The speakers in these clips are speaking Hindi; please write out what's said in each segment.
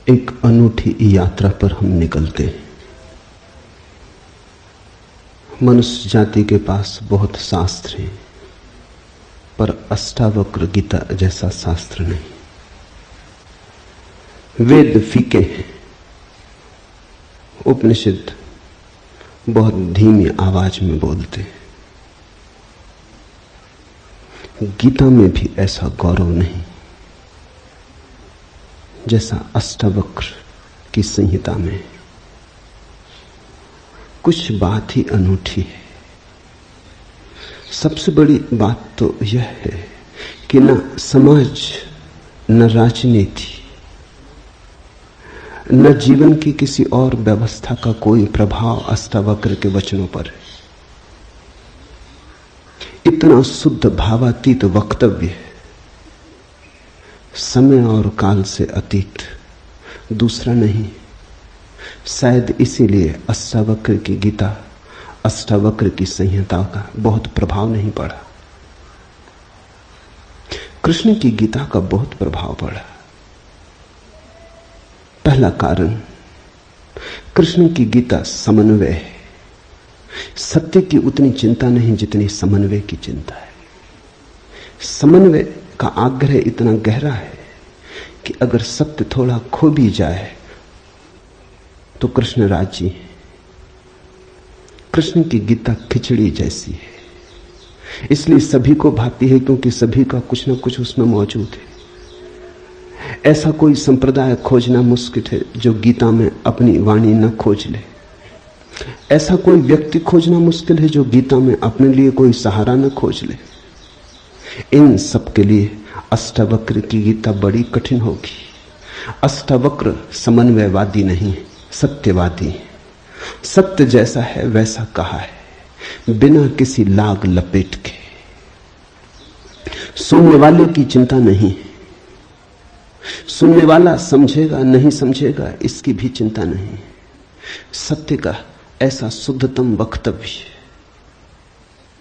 एक अनूठी यात्रा पर हम निकलते हैं। मनुष्य जाति के पास बहुत शास्त्र हैं, पर अष्टावक्र गीता जैसा शास्त्र नहीं। वेद फीके हैं, उपनिषद बहुत धीमी आवाज में बोलते हैं। गीता में भी ऐसा गौरव नहीं जैसा अष्टावक्र की संहिता में। कुछ बात ही अनूठी है। सबसे बड़ी बात तो यह है कि न समाज, न राजनीति, न जीवन की किसी और व्यवस्था का कोई प्रभाव अष्टावक्र के वचनों पर है। इतना शुद्ध भावातीत वक्तव्य है, समय और काल से अतीत, दूसरा नहीं। शायद इसीलिए अष्टावक्र की गीता, अष्टावक्र की संहिता का बहुत प्रभाव नहीं पड़ा। कृष्ण की गीता का बहुत प्रभाव पड़ा। पहला कारण, कृष्ण की गीता समन्वय है। सत्य की उतनी चिंता नहीं जितनी समन्वय की चिंता है। समन्वय का आग्रह इतना गहरा है कि अगर सत्य थोड़ा खो भी जाए तो कृष्ण राजी है। कृष्ण की गीता खिचड़ी जैसी है, इसलिए सभी को भाती है, क्योंकि सभी का कुछ ना कुछ उसमें मौजूद है। ऐसा कोई संप्रदाय खोजना मुश्किल है जो गीता में अपनी वाणी न खोज ले। ऐसा कोई व्यक्ति खोजना मुश्किल है जो गीता में अपने लिए कोई सहारा न खोज ले। इन सब के लिए अष्टावक्र की गीता बड़ी कठिन होगी। अष्टावक्र समन्वयवादी नहीं, सत्यवादी है। सत्य जैसा है वैसा कहा है, बिना किसी लाग लपेट के। सुनने वाले की चिंता नहीं, सुनने वाला समझेगा नहीं समझेगा इसकी भी चिंता नहीं। सत्य का ऐसा शुद्धतम वक्तव्य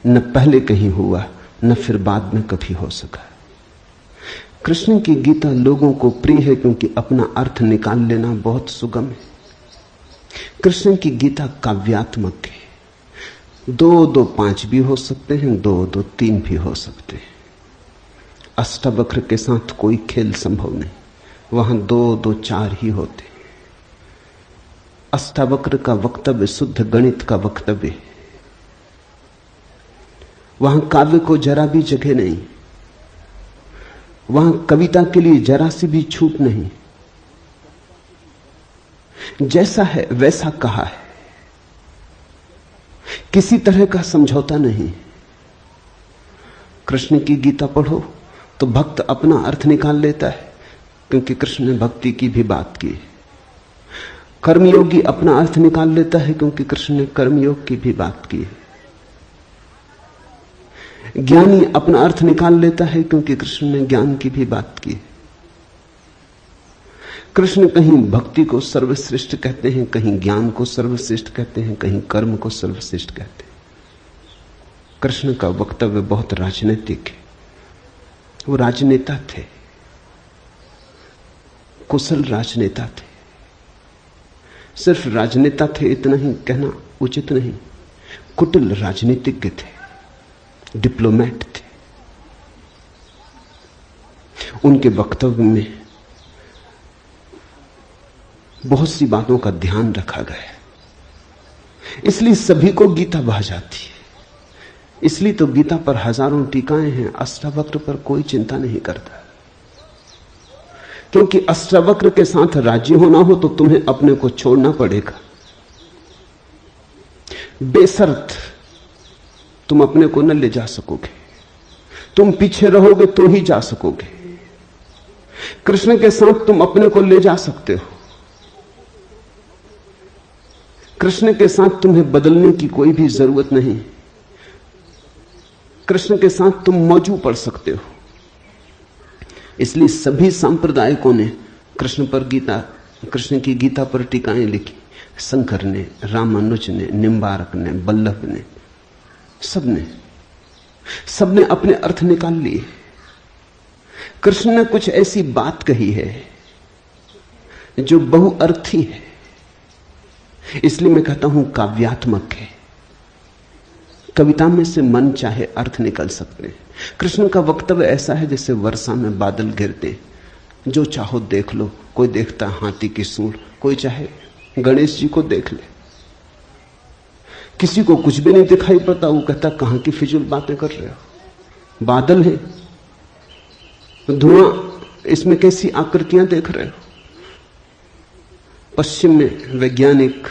न पहले कहीं हुआ, न फिर बाद में कभी हो सका। कृष्ण की गीता लोगों को प्रिय है क्योंकि अपना अर्थ निकाल लेना बहुत सुगम है। कृष्ण की गीता काव्यात्मक है। 2-2 5 भी हो सकते हैं, 2-2 3 भी हो सकते हैं। अष्टावक्र के साथ कोई खेल संभव नहीं, वहां 2-2 4 ही होते। अष्टावक्र का वक्तव्य शुद्ध गणित का वक्तव्य है। वहां काव्य को जरा भी जगह नहीं, वहां कविता के लिए जरा सी भी छूट नहीं। जैसा है वैसा कहा है, किसी तरह का समझौता नहीं। कृष्ण की गीता पढ़ो तो भक्त अपना अर्थ निकाल लेता है, क्योंकि कृष्ण ने भक्ति की भी बात की। कर्मयोगी अपना अर्थ निकाल लेता है, क्योंकि कृष्ण ने कर्मयोग की भी बात की है। ज्ञानी अपना अर्थ निकाल लेता है, क्योंकि कृष्ण ने ज्ञान की भी बात की। कृष्ण कहीं भक्ति को सर्वश्रेष्ठ कहते हैं, कहीं ज्ञान को सर्वश्रेष्ठ कहते हैं, कहीं कर्म को सर्वश्रेष्ठ कहते हैं। कृष्ण का वक्तव्य बहुत राजनीतिक है। वो राजनेता थे, कुशल राजनेता थे। सिर्फ राजनेता थे इतना ही कहना उचित नहीं, कुटिल राजनीतिज्ञ थे, डिप्लोमेट थे। उनके वक्तव्य में बहुत सी बातों का ध्यान रखा गया, इसलिए सभी को गीता भा जाती है। इसलिए तो गीता पर हजारों टीकाएं हैं, अष्टावक्र पर कोई चिंता नहीं करता। क्योंकि अष्टावक्र के साथ राजी होना हो तो तुम्हें अपने को छोड़ना पड़ेगा। बेशर्त तुम अपने को न ले जा सकोगे, तुम पीछे रहोगे तो ही जा सकोगे। कृष्ण के साथ तुम अपने को ले जा सकते हो। कृष्ण के साथ तुम्हें बदलने की कोई भी जरूरत नहीं। कृष्ण के साथ तुम मौजू पड़ सकते हो। इसलिए सभी सांप्रदायिकों ने कृष्ण की गीता पर टीकाएं लिखी। शंकर ने, रामानुज ने, निम्बारक ने, बल्लभ ने, सबने अपने अर्थ निकाल लिए। कृष्ण ने कुछ ऐसी बात कही है जो बहुअर्थी है। इसलिए मैं कहता हूं काव्यात्मक है। कविता में से मन चाहे अर्थ निकल सकते हैं। कृष्ण का वक्तव्य ऐसा है जैसे वर्षा में बादल गिरते, जो चाहो देख लो। कोई देखता हाथी की सूंड, कोई चाहे गणेश जी को देख ले। किसी को कुछ भी नहीं दिखाई पड़ता, वो कहता कहां की फिजूल बातें कर रहे हो, बादल है, धुआं, इसमें कैसी आकृतियां देख रहे हो। पश्चिम में वैज्ञानिक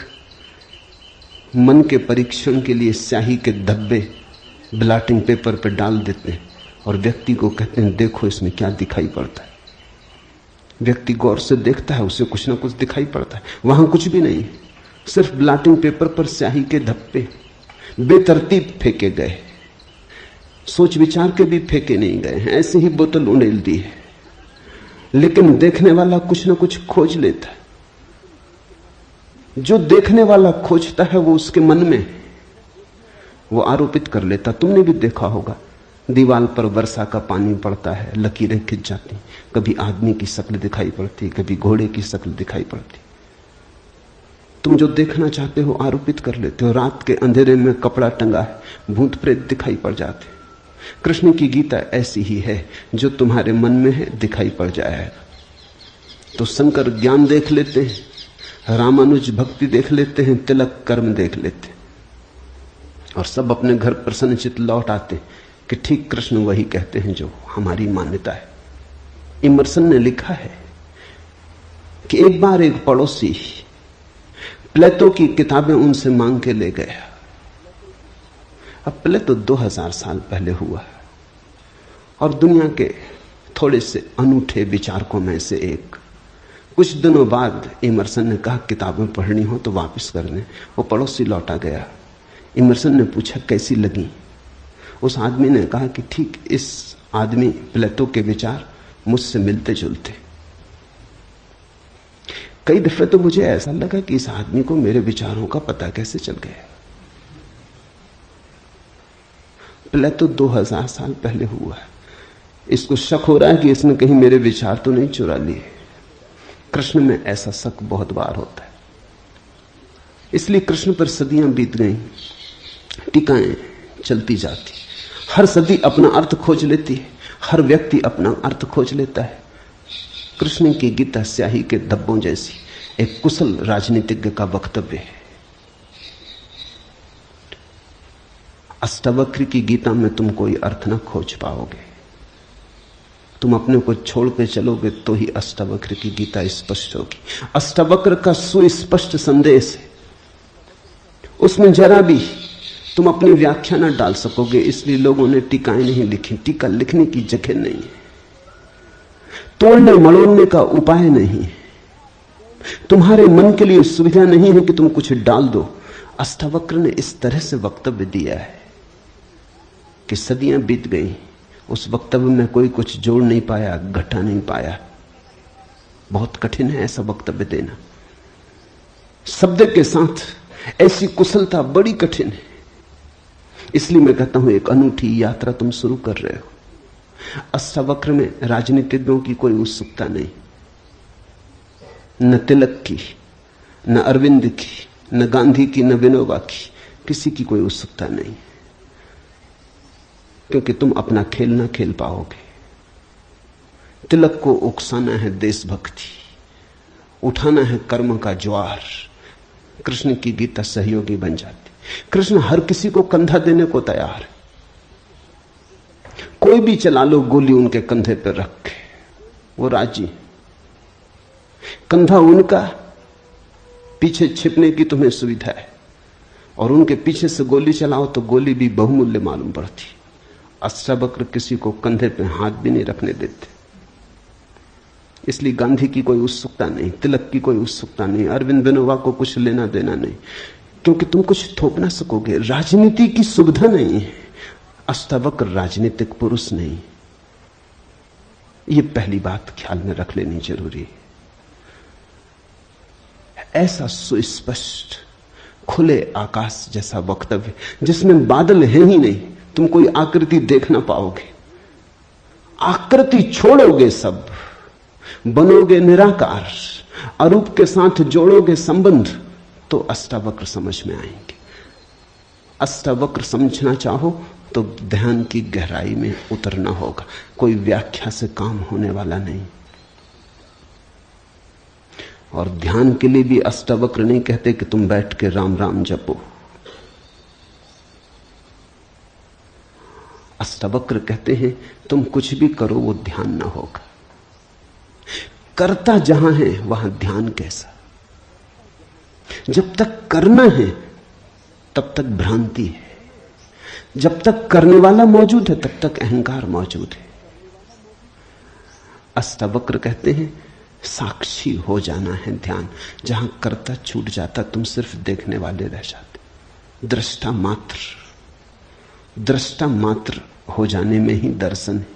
मन के परीक्षण के लिए स्याही के धब्बे ब्लॉटिंग पेपर पर डाल देते हैं और व्यक्ति को कहते हैं देखो इसमें क्या दिखाई पड़ता है। व्यक्ति गौर से देखता है, उसे कुछ ना कुछ दिखाई पड़ता है। वहां कुछ भी नहीं, सिर्फ ब्लॉटिंग पेपर पर स्याही के धब्बे बेतरतीब फेंके गए, सोच विचार के भी फेंके नहीं गए हैं, ऐसे ही बोतल उड़ेल दी है। लेकिन देखने वाला कुछ ना कुछ खोज लेता है। जो देखने वाला खोजता है वो उसके मन में, वो आरोपित कर लेता। तुमने भी देखा होगा, दीवार पर वर्षा का पानी पड़ता है, लकीरें खिंच जाती, कभी आदमी की शक्ल दिखाई पड़ती, कभी घोड़े की शक्ल दिखाई पड़ती। तुम जो देखना चाहते हो आरोपित कर लेते हो। रात के अंधेरे में कपड़ा टंगा है, भूत प्रेत दिखाई पड़ जाते। कृष्ण की गीता ऐसी ही है, जो तुम्हारे मन में है दिखाई पड़ जाएगा। तो शंकर ज्ञान देख लेते हैं, रामानुज भक्ति देख लेते हैं, तिलक कर्म देख लेते हैं, और सब अपने घर प्रसन्नचित लौट आते कि ठीक कृष्ण वही कहते हैं जो हमारी मान्यता है। इमर्सन ने लिखा है कि एक बार एक पड़ोसी प्लेटो की किताबें उनसे मांग के ले गया। अब प्लेटो 2000 साल पहले हुआ है और दुनिया के थोड़े से अनूठे विचारकों में से एक। कुछ दिनों बाद इमर्सन ने कहा किताबें पढ़नी हो तो वापस करने। वो पड़ोसी लौटा गया। इमर्सन ने पूछा कैसी लगी। उस आदमी ने कहा कि ठीक इस आदमी प्लेटो के विचार मुझसे मिलते जुलते। कई दफे तो मुझे ऐसा लगा कि इस आदमी को मेरे विचारों का पता कैसे चल गया। प्लेटो 2000 साल पहले हुआ है। इसको शक हो रहा है कि इसने कहीं मेरे विचार तो नहीं चुरा लिए। कृष्ण में ऐसा शक बहुत बार होता है। इसलिए कृष्ण पर सदियां बीत गई, टीकाएं चलती जाती, हर सदी अपना अर्थ खोज लेती है, हर व्यक्ति अपना अर्थ खोज लेता है। कृष्ण की गीता स्याही के धब्बों जैसी एक कुशल राजनीतिज्ञ का वक्तव्य है। अष्टावक्र की गीता में तुम कोई अर्थ न खोज पाओगे। तुम अपने को छोड़ के चलोगे तो ही अष्टावक्र की गीता स्पष्ट होगी। अष्टावक्र का सुस्पष्ट संदेश है, उसमें जरा भी तुम अपनी व्याख्या न डाल सकोगे। इसलिए लोगों ने टीकाएं नहीं लिखी। टीका लिखने की जगह नहीं है, तोड़ने मड़ोड़ने का उपाय नहीं, तुम्हारे मन के लिए सुविधा नहीं है कि तुम कुछ डाल दो। अष्टावक्र ने इस तरह से वक्तव्य दिया है कि सदियां बीत गई, उस वक्तव्य में कोई कुछ जोड़ नहीं पाया, घटा नहीं पाया। बहुत कठिन है ऐसा वक्तव्य देना। शब्द के साथ ऐसी कुशलता बड़ी कठिन है। इसलिए मैं कहता हूं एक अनूठी यात्रा तुम शुरू कर रहे हो। अष्टावक्र में राजनीतिज्ञों की कोई उत्सुकता नहीं, न तिलक की, न अरविंद की, न गांधी की, न विनोबा की, किसी की कोई उत्सुकता नहीं, क्योंकि तुम अपना खेल ना खेल पाओगे। तिलक को उकसाना है देशभक्ति, उठाना है कर्म का ज्वार। कृष्ण की गीता सहयोगी बन जाती। कृष्ण हर किसी को कंधा देने को तैयार है। कोई भी चला लो गोली उनके कंधे पर रख के, वो राजी। कंधा उनका, पीछे छिपने की तुम्हें सुविधा है, और उनके पीछे से गोली चलाओ तो गोली भी बहुमूल्य मालूम पड़ती। अष्टावक्र किसी को कंधे पे हाथ भी नहीं रखने देते। इसलिए गांधी की कोई उत्सुकता नहीं, तिलक की कोई उत्सुकता नहीं, अरविंद विनोबा को कुछ लेना देना नहीं, क्योंकि तुम कुछ थोप ना सकोगे। राजनीति की सुविधा नहीं है। अष्टावक्र राजनीतिक पुरुष नहीं। यह पहली बात ख्याल में रख लेनी जरूरी है। ऐसा सुस्पष्ट खुले आकाश जैसा वक्तव्य जिसमें बादल है ही नहीं, तुम कोई आकृति देख ना पाओगे। आकृति छोड़ोगे, सब बनोगे निराकार। अरूप के साथ जोड़ोगे संबंध तो अष्टावक्र समझ में आएंगे। अष्टावक्र समझना चाहो तो ध्यान की गहराई में उतरना होगा। कोई व्याख्या से काम होने वाला नहीं। और ध्यान के लिए भी अष्टावक्र नहीं कहते कि तुम बैठ के राम राम जपो। अष्टावक्र कहते हैं तुम कुछ भी करो वो ध्यान ना होगा। करता जहां है वहां ध्यान कैसा? जब तक करना है तब तक भ्रांति है, जब तक करने वाला मौजूद है तब तक अहंकार मौजूद है। अष्टावक्र कहते हैं साक्षी हो जाना है ध्यान। जहां करता छूट जाता तुम सिर्फ देखने वाले रह जाते। दृष्टा मात्र हो जाने में ही दर्शन है।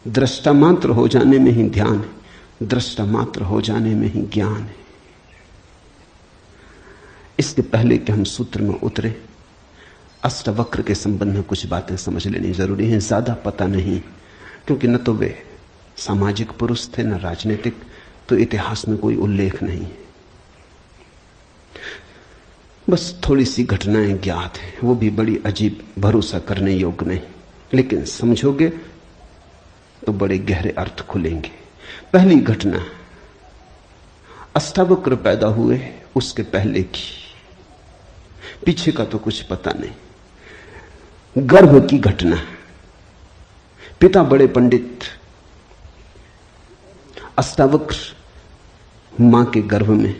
दृष्टा मात्र हो जाने में ही ध्यान है। दृष्टा मात्र हो जाने में ही ज्ञान है। इसके पहले कि हम सूत्र में उतरे, अष्टावक्र के संबंध में कुछ बातें समझ लेनी जरूरी है। ज्यादा पता नहीं, क्योंकि न तो वे सामाजिक पुरुष थे न राजनीतिक, तो इतिहास में कोई उल्लेख नहीं है। बस थोड़ी सी घटनाएं ज्ञात हैं, वो भी बड़ी अजीब, भरोसा करने योग्य नहीं, लेकिन समझोगे तो बड़े गहरे अर्थ खुलेंगे। पहली घटना अष्टावक्र पैदा हुए उसके पहले की, पीछे का तो कुछ पता नहीं। गर्भ की घटना। पिता बड़े पंडित, अष्टावक्र मां के गर्भ में।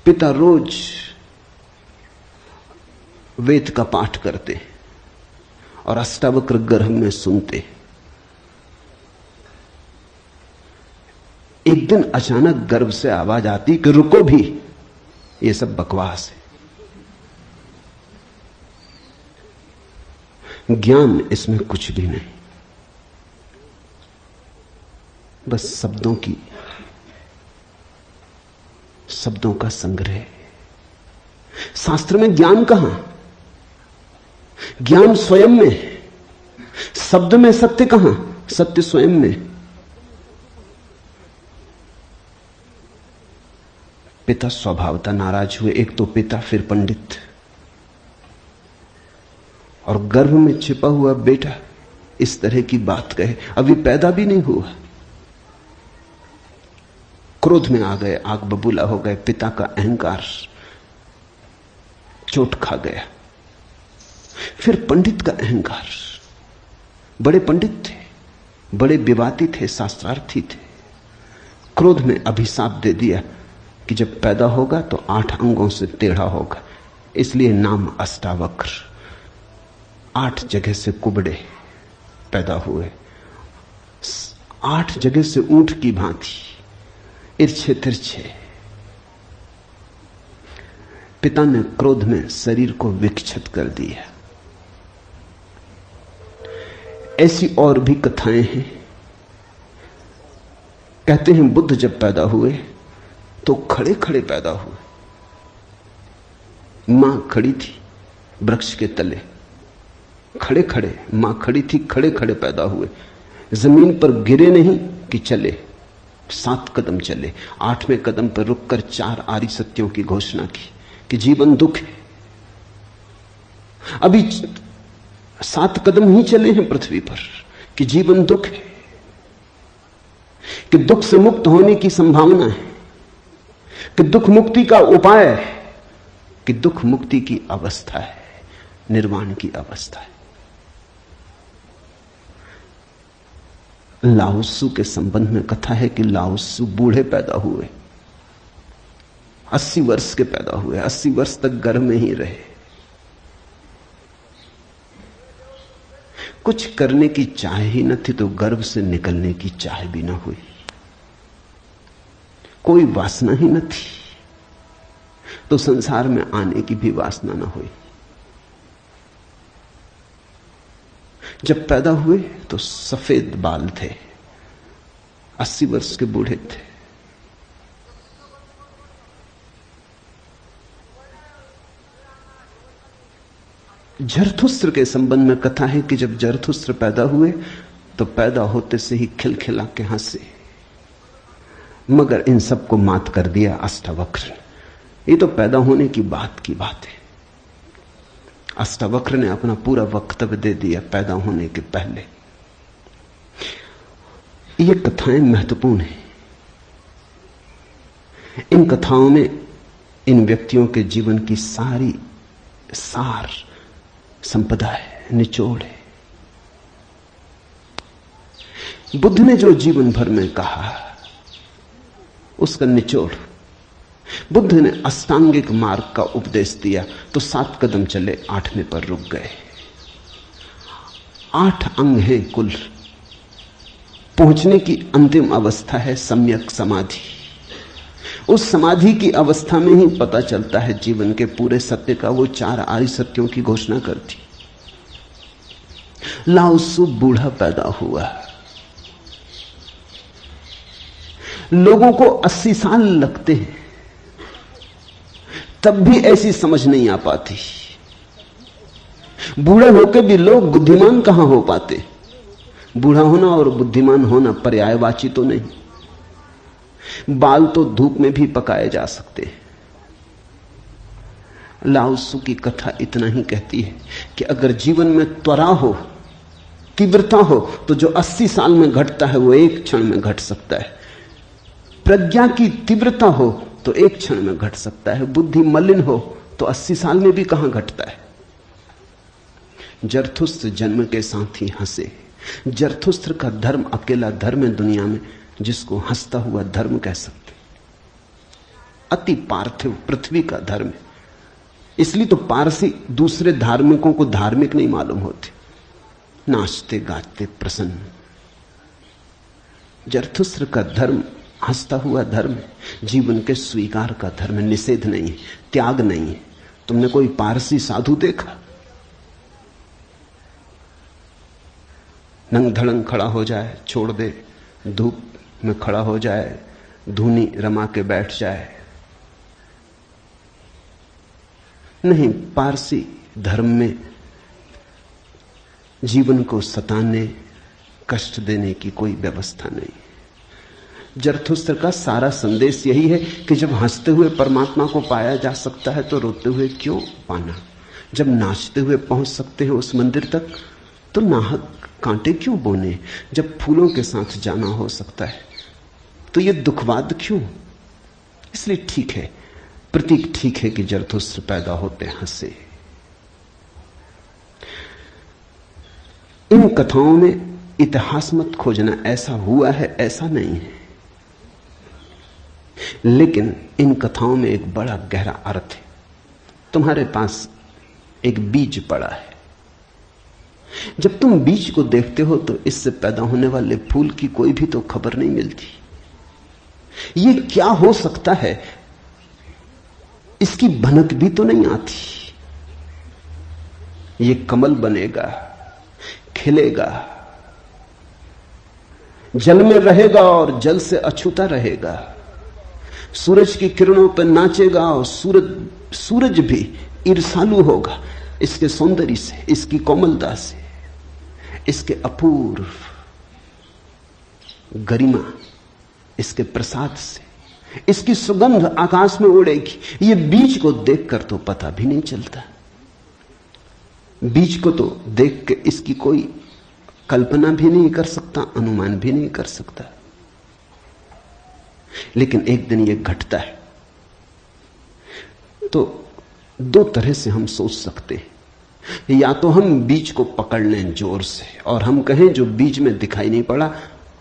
पिता रोज वेद का पाठ करते और अष्टावक्र गर्भ में सुनते। एक दिन अचानक गर्भ से आवाज आती कि रुको भी, ये सब बकवास है, ज्ञान इसमें कुछ भी नहीं, बस शब्दों का संग्रह। शास्त्र में ज्ञान कहां? ज्ञान स्वयं में। शब्द में सत्य कहां? सत्य स्वयं में। पिता स्वभावतः नाराज हुए। एक तो पिता, फिर पंडित, और गर्भ में छिपा हुआ बेटा इस तरह की बात कहे, अभी पैदा भी नहीं हुआ। क्रोध में आ गए, आग बबूला हो गए। पिता का अहंकार चोट खा गया। फिर पंडित का अहंकार। बड़े पंडित थे, बड़े विवादी थे, शास्त्रार्थी थे। क्रोध में अभिशाप दे दिया कि जब पैदा होगा तो 8 अंगों से टेढ़ा होगा, इसलिए नाम अष्टावक्र। 8 जगह से कुबड़े पैदा हुए, 8 जगह से ऊंट की भांति इर्छे तिरछे। पिता ने क्रोध में शरीर को विक्षत कर दिया। ऐसी और भी कथाएं हैं। कहते हैं बुद्ध जब पैदा हुए तो खड़े खड़े पैदा हुए। मां खड़ी थी वृक्ष के तले, खड़े खड़े, मां खड़ी थी, खड़े खड़े पैदा हुए। जमीन पर गिरे नहीं कि चले, 7 कदम चले। 8वें कदम पर रुककर 4 आर्य सत्यों की घोषणा की कि जीवन दुख है। अभी 7 कदम ही चले हैं पृथ्वी पर कि जीवन दुख है, कि दुख से मुक्त होने की संभावना है, कि दुख मुक्ति का उपाय है, कि दुख मुक्ति की अवस्था है, निर्वाण की अवस्था है। लाओत्सु के संबंध में कथा है कि लाओत्सु बूढ़े पैदा हुए, 80 वर्ष के पैदा हुए, 80 वर्ष तक गर्भ में ही रहे। कुछ करने की चाह ही न थी तो गर्भ से निकलने की चाह भी न हुई। कोई वासना ही न थी तो संसार में आने की भी वासना न हुई। जब पैदा हुए तो सफेद बाल थे, 80 वर्ष के बूढ़े थे। जरथुस्त्र के संबंध में कथा है कि जब जरथुस्त्र पैदा हुए तो पैदा होते से ही खिलखिला के हंसे। मगर इन सबको मात कर दिया अष्टावक्र ने। ये तो पैदा होने की बात है। अष्टावक्र ने अपना पूरा वक्तव्य दे दिया पैदा होने के पहले। ये कथाएं महत्वपूर्ण हैं। इन कथाओं में इन व्यक्तियों के जीवन की सारी सार संपदा है, निचोड़ है। बुद्ध ने जो जीवन भर में कहा उसका निचोड़। बुद्ध ने अष्टांगिक मार्ग का उपदेश दिया तो 7 कदम चले, 8वें पर रुक गए। 8 अंग हैं कुल। पहुंचने की अंतिम अवस्था है सम्यक समाधि। उस समाधि की अवस्था में ही पता चलता है जीवन के पूरे सत्य का। वो 4 आर्य सत्यों की घोषणा करती। लाओ त्सु बूढ़ा पैदा हुआ, लोगों को 80 साल लगते हैं, तब भी ऐसी समझ नहीं आ पाती। बूढ़ा होकर भी लोग बुद्धिमान कहां हो पाते। बूढ़ा होना और बुद्धिमान होना पर्यायवाची तो नहीं। बाल तो धूप में भी पकाए जा सकते हैं। लाओ त्सु की कथा इतना ही कहती है कि अगर जीवन में त्वरा हो, तीव्रता हो, तो जो 80 साल में घटता है वो एक क्षण में घट सकता है। प्रज्ञा की तीव्रता हो तो एक क्षण में घट सकता है। बुद्धि मलिन हो तो 80 साल में भी कहां घटता है। जरथुस्त्र जन्म के साथ ही हंसे। जरथुस्त्र का धर्म अकेला धर्म है दुनिया में जिसको हंसता हुआ धर्म कह सकते। अति पार्थिव पृथ्वी का धर्म है। इसलिए तो पारसी दूसरे धार्मिकों को धार्मिक नहीं मालूम होते, नाचते गाते प्रसन्न। जरथुस्त्र का धर्म हंसता हुआ धर्म है, जीवन के स्वीकार का धर्म है, निषेध नहीं है, त्याग नहीं है। तुमने कोई पारसी साधु देखा? नंग धड़ंग खड़ा हो जाए, छोड़ दे, धूप में खड़ा हो जाए, धूनी रमा के बैठ जाए? नहीं, पारसी धर्म में जीवन को सताने, कष्ट देने की कोई व्यवस्था नहीं। जरथुस्त्र का सारा संदेश यही है कि जब हंसते हुए परमात्मा को पाया जा सकता है तो रोते हुए क्यों पाना। जब नाचते हुए पहुंच सकते हैं उस मंदिर तक तो नाहक कांटे क्यों बोने। जब फूलों के साथ जाना हो सकता है तो ये दुखवाद क्यों। इसलिए ठीक है, प्रतीक ठीक है कि जरथुस्त्र पैदा होते हंसे। इन कथाओं में इतिहास मत खोजना, ऐसा हुआ है ऐसा नहीं है, लेकिन इन कथाओं में एक बड़ा गहरा अर्थ है। तुम्हारे पास एक बीज पड़ा है। जब तुम बीज को देखते हो तो इससे पैदा होने वाले फूल की कोई भी तो खबर नहीं मिलती। ये क्या हो सकता है इसकी भनक भी तो नहीं आती। ये कमल बनेगा, खिलेगा, जल में रहेगा और जल से अछूता रहेगा, सूरज की किरणों पर नाचेगा और सूरज भी ईर्ष्यालु होगा इसके सौंदर्य से, इसकी कोमलता से, इसके अपूर्व गरिमा, इसके प्रसाद से, इसकी सुगंध आकाश में उड़ेगी। ये बीज को देखकर तो पता भी नहीं चलता। बीज को तो देख के इसकी कोई कल्पना भी नहीं कर सकता, अनुमान भी नहीं कर सकता। लेकिन एक दिन ये घटता है तो 2 तरह से हम सोच सकते हैं। या तो हम बीज को पकड़ लें जोर से और हम कहें जो बीज में दिखाई नहीं पड़ा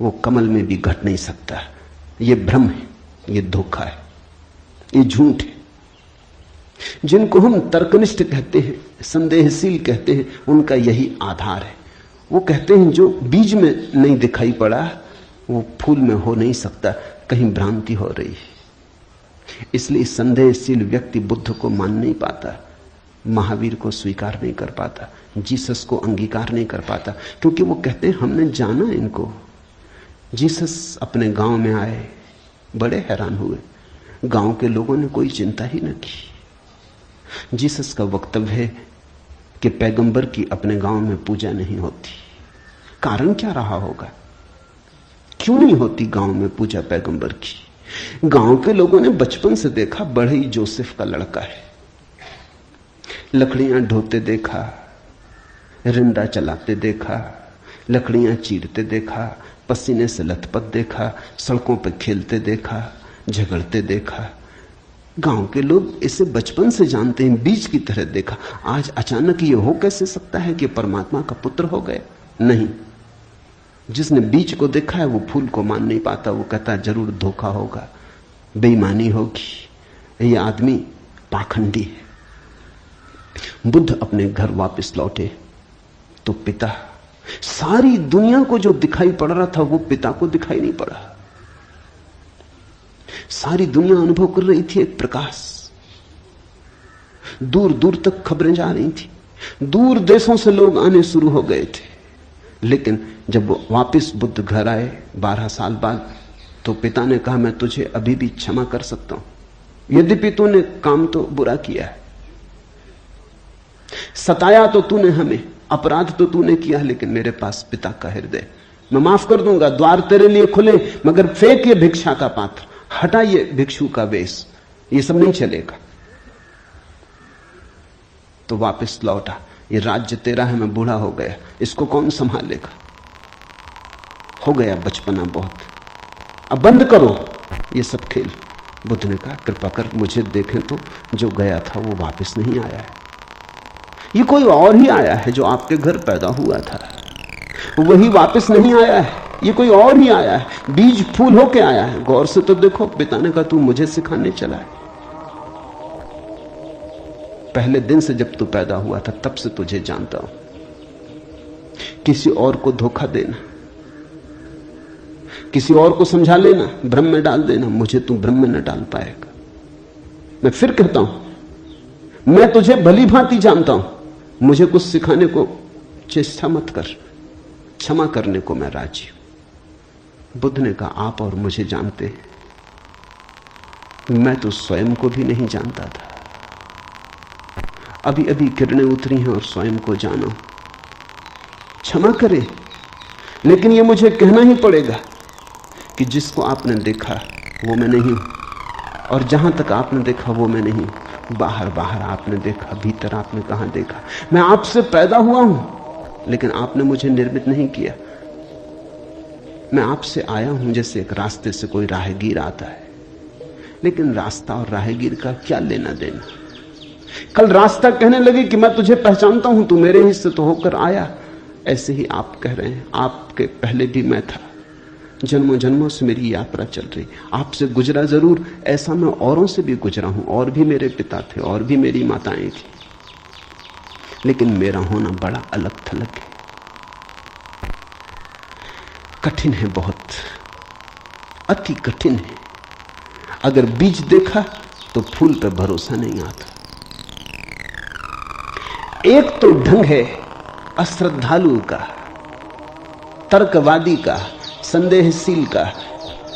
वो कमल में भी घट नहीं सकता। ये भ्रम है, ये धोखा है, ये झूठ है। जिनको हम तर्कनिष्ठ कहते हैं, संदेहशील कहते हैं, उनका यही आधार है। वो कहते हैं जो बीज में नहीं दिखाई पड़ा वो फूल में हो नहीं सकता, कहीं भ्रांति हो रही है। इसलिए संदेहशील व्यक्ति बुद्ध को मान नहीं पाता, महावीर को स्वीकार नहीं कर पाता, जीसस को अंगीकार नहीं कर पाता, क्योंकि वो कहते हैं हमने जाना इनको। जीसस अपने गांव में आए, बड़े हैरान हुए, गांव के लोगों ने कोई चिंता ही न की। जीसस का वक्तव्य है कि पैगंबर की अपने गांव में पूजा नहीं होती। कारण क्या रहा होगा, क्यों नहीं होती गांव में पूजा पैगंबर की? गांव के लोगों ने बचपन से देखा बड़े ही जोसेफ का लड़का है, लकड़ियां ढोते देखा, रिंदा चलाते देखा, लकड़ियां चीरते देखा, पसीने से लथपथ देखा, सड़कों पर खेलते देखा, झगड़ते देखा। गांव के लोग इसे बचपन से जानते हैं, बीज की तरह देखा। आज अचानक ये हो कैसे सकता है कि परमात्मा का पुत्र हो गए? नहीं, जिसने बीज को देखा है वो फूल को मान नहीं पाता। वो कहता जरूर धोखा होगा, बेईमानी होगी, ये आदमी पाखंडी है। बुद्ध अपने घर वापस लौटे तो पिता, सारी दुनिया को जो दिखाई पड़ रहा था वो पिता को दिखाई नहीं पड़ा। सारी दुनिया अनुभव कर रही थी एक प्रकाश, दूर दूर तक खबरें जा रही थी, दूर देशों से लोग आने शुरू हो गए थे। लेकिन जब वो वापस बुद्ध घर आए 12 साल बाद, तो पिता ने कहा मैं तुझे अभी भी क्षमा कर सकता हूं, यद्यपि तूने काम तो बुरा किया है, सताया तो तूने हमें, अपराध तो तूने किया, लेकिन मेरे पास पिता का हृदय, मैं माफ कर दूंगा, द्वार तेरे लिए खुले, मगर फेंक ये भिक्षा का पात्र, हटा ये भिक्षु का वेश, ये सब नहीं चलेगा। तो वापस लौटा, ये राज्य तेरा है, मैं बूढ़ा हो गया, इसको कौन संभालेगा? हो गया बचपना बहुत, अब बंद करो ये सब खेल। बुद्ध ने कहा कृपा कर मुझे देखें तो, जो गया था वो वापस नहीं आया है, ये कोई और ही आया है। जो आपके घर पैदा हुआ था वही वापस नहीं आया है, ये कोई और ही आया है, बीज फूल होके आया है। गौर से तो देखो। पिता ने कहा तू मुझे सिखाने चला है, पहले दिन से जब तू पैदा हुआ था तब से तुझे जानता हूं। किसी और को धोखा देना, किसी और को समझा लेना, भ्रम में डाल देना, मुझे तू भ्रम में न डाल पाएगा। मैं फिर कहता हूं, मैं तुझे भली भांति जानता हूं, मुझे कुछ सिखाने को चेष्टा मत कर, क्षमा करने को मैं राजी हूं। बुद्ध ने कहा आप और मुझे जानते हैं, मैं तो स्वयं को भी नहीं जानता था, अभी अभी किरणें उतरी हैं और स्वयं को जाना। क्षमा करें, लेकिन यह मुझे कहना ही पड़ेगा कि जिसको आपने देखा वो मैं नहीं हूं, और जहां तक आपने देखा वो मैं नहीं हूं। बाहर बाहर आपने देखा, भीतर आपने कहां देखा? मैं आपसे पैदा हुआ हूं, लेकिन आपने मुझे निर्मित नहीं किया। मैं आपसे आया हूं जैसे एक रास्ते से कोई राहगीर आता है, लेकिन रास्ता और राहगीर का क्या लेना देना? कल रास्ता कहने लगे कि मैं तुझे पहचानता हूं, तू मेरे हिस्से तो होकर आया। ऐसे ही आप कह रहे हैं आपके पहले भी मैं था, जन्मों जन्मों से मेरी यात्रा चल रही, आपसे गुजरा जरूर, ऐसा मैं औरों से भी गुजरा हूं, और भी मेरे पिता थे, और भी मेरी माताएं थी, लेकिन मेरा होना बड़ा अलग थलग है, कठिन है, बहुत अति कठिन है। अगर बीज देखा तो फूल पर भरोसा नहीं आता। एक तो ढंग है अश्रद्धालु का, तर्कवादी का, संदेहशील का,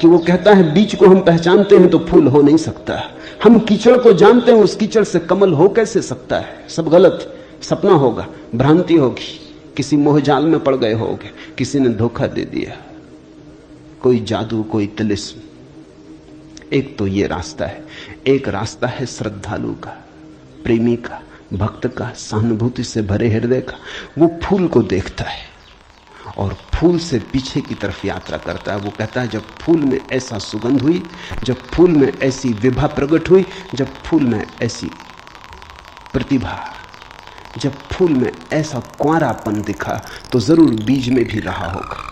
कि वो कहता है बीज को हम पहचानते हैं तो फूल हो नहीं सकता, हम कीचड़ को जानते हैं, उस कीचड़ से कमल हो कैसे सकता है? सब गलत, सपना होगा, भ्रांति होगी, किसी मोहजाल में पड़ गए होगे, किसी ने धोखा दे दिया, कोई जादू, कोई तिलिस्म। एक तो ये रास्ता है, एक रास्ता है श्रद्धालु का, प्रेमी का, भक्त का, सहानुभूति से भरे हृदय का। वो फूल को देखता है और फूल से पीछे की तरफ यात्रा करता है। वो कहता है जब फूल में ऐसा सुगंध हुई, जब फूल में ऐसी विभा प्रकट हुई, जब फूल में ऐसी प्रतिभा, जब फूल में ऐसा कुंवारापन दिखा, तो जरूर बीज में भी रहा होगा,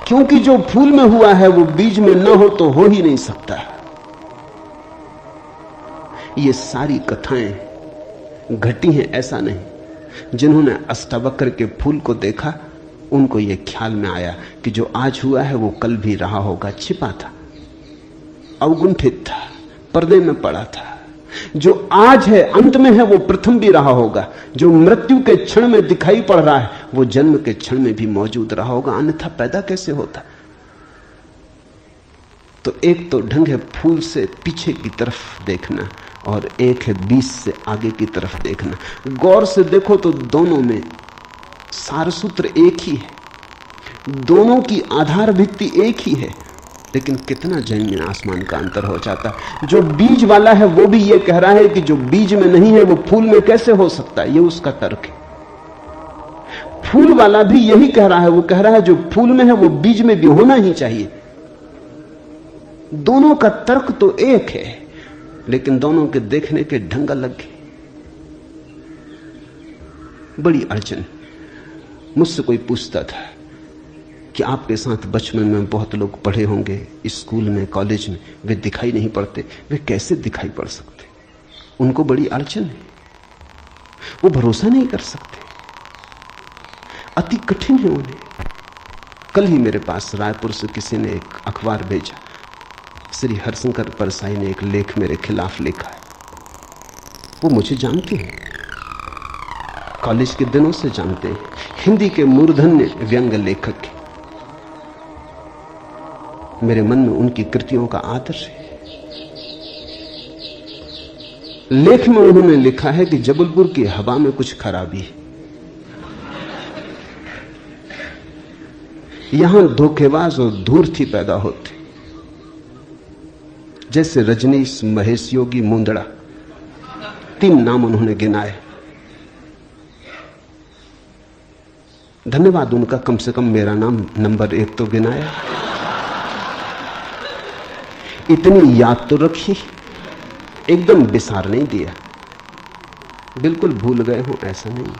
क्योंकि जो फूल में हुआ है वो बीज में न हो तो हो ही नहीं सकता। ये सारी कथाएं घटी हैं, ऐसा नहीं। जिन्होंने अष्टावक्र के फूल को देखा उनको यह ख्याल में आया कि जो आज हुआ है वो कल भी रहा होगा, छिपा था, अवगुंठित था, पर्दे में पड़ा था। जो आज है, अंत में है, वो प्रथम भी रहा होगा। जो मृत्यु के क्षण में दिखाई पड़ रहा है वो जन्म के क्षण में भी मौजूद रहा होगा, अन्यथा पैदा कैसे होता? तो एक तो ढंग है फूल से पीछे की तरफ देखना, और एक है बीज से आगे की तरफ देखना। गौर से देखो तो दोनों में सारसूत्र एक ही है, दोनों की आधार भित्ति एक ही है। लेकिन कितना जमीन आसमान का अंतर हो जाता है। जो बीज वाला है वो भी ये कह रहा है कि जो बीज में नहीं है वो फूल में कैसे हो सकता है, ये उसका तर्क है। फूल वाला भी यही कह रहा है, वो कह रहा है जो फूल में है वो बीज में भी होना ही चाहिए। दोनों का तर्क तो एक है, लेकिन दोनों के देखने के ढंग अलग है। बड़ी अड़चन। मुझसे कोई पूछता था कि आपके साथ बचपन में बहुत लोग पढ़े होंगे, स्कूल में, कॉलेज में, वे दिखाई नहीं पड़ते। वे कैसे दिखाई पड़ सकते? उनको बड़ी अड़चन है, वो भरोसा नहीं कर सकते, अति कठिन है उन्हें। कल ही मेरे पास रायपुर से किसी ने एक अखबार भेजा, श्री हरिशंकर परसाई ने एक लेख मेरे खिलाफ लिखा है। वो मुझे जानते हैं, कॉलेज के दिनों से जानते हैं, हिंदी के मूर्धन्य व्यंग लेखक हैं। मेरे मन में उनकी कृतियों का आदर है। लेख में उन्होंने लिखा है कि जबलपुर की हवा में कुछ खराबी है, यहां धोखेबाज और धूर्ती पैदा होते, जैसे रजनीश, महेश योगी, मुंदड़ा, 3 नाम उन्होंने गिनाए। धन्यवाद उनका, कम से कम मेरा नाम नंबर 1 तो गिनाया। इतनी याद तो रखी, एकदम बिसार नहीं दिया, बिल्कुल भूल गए हो ऐसा नहीं।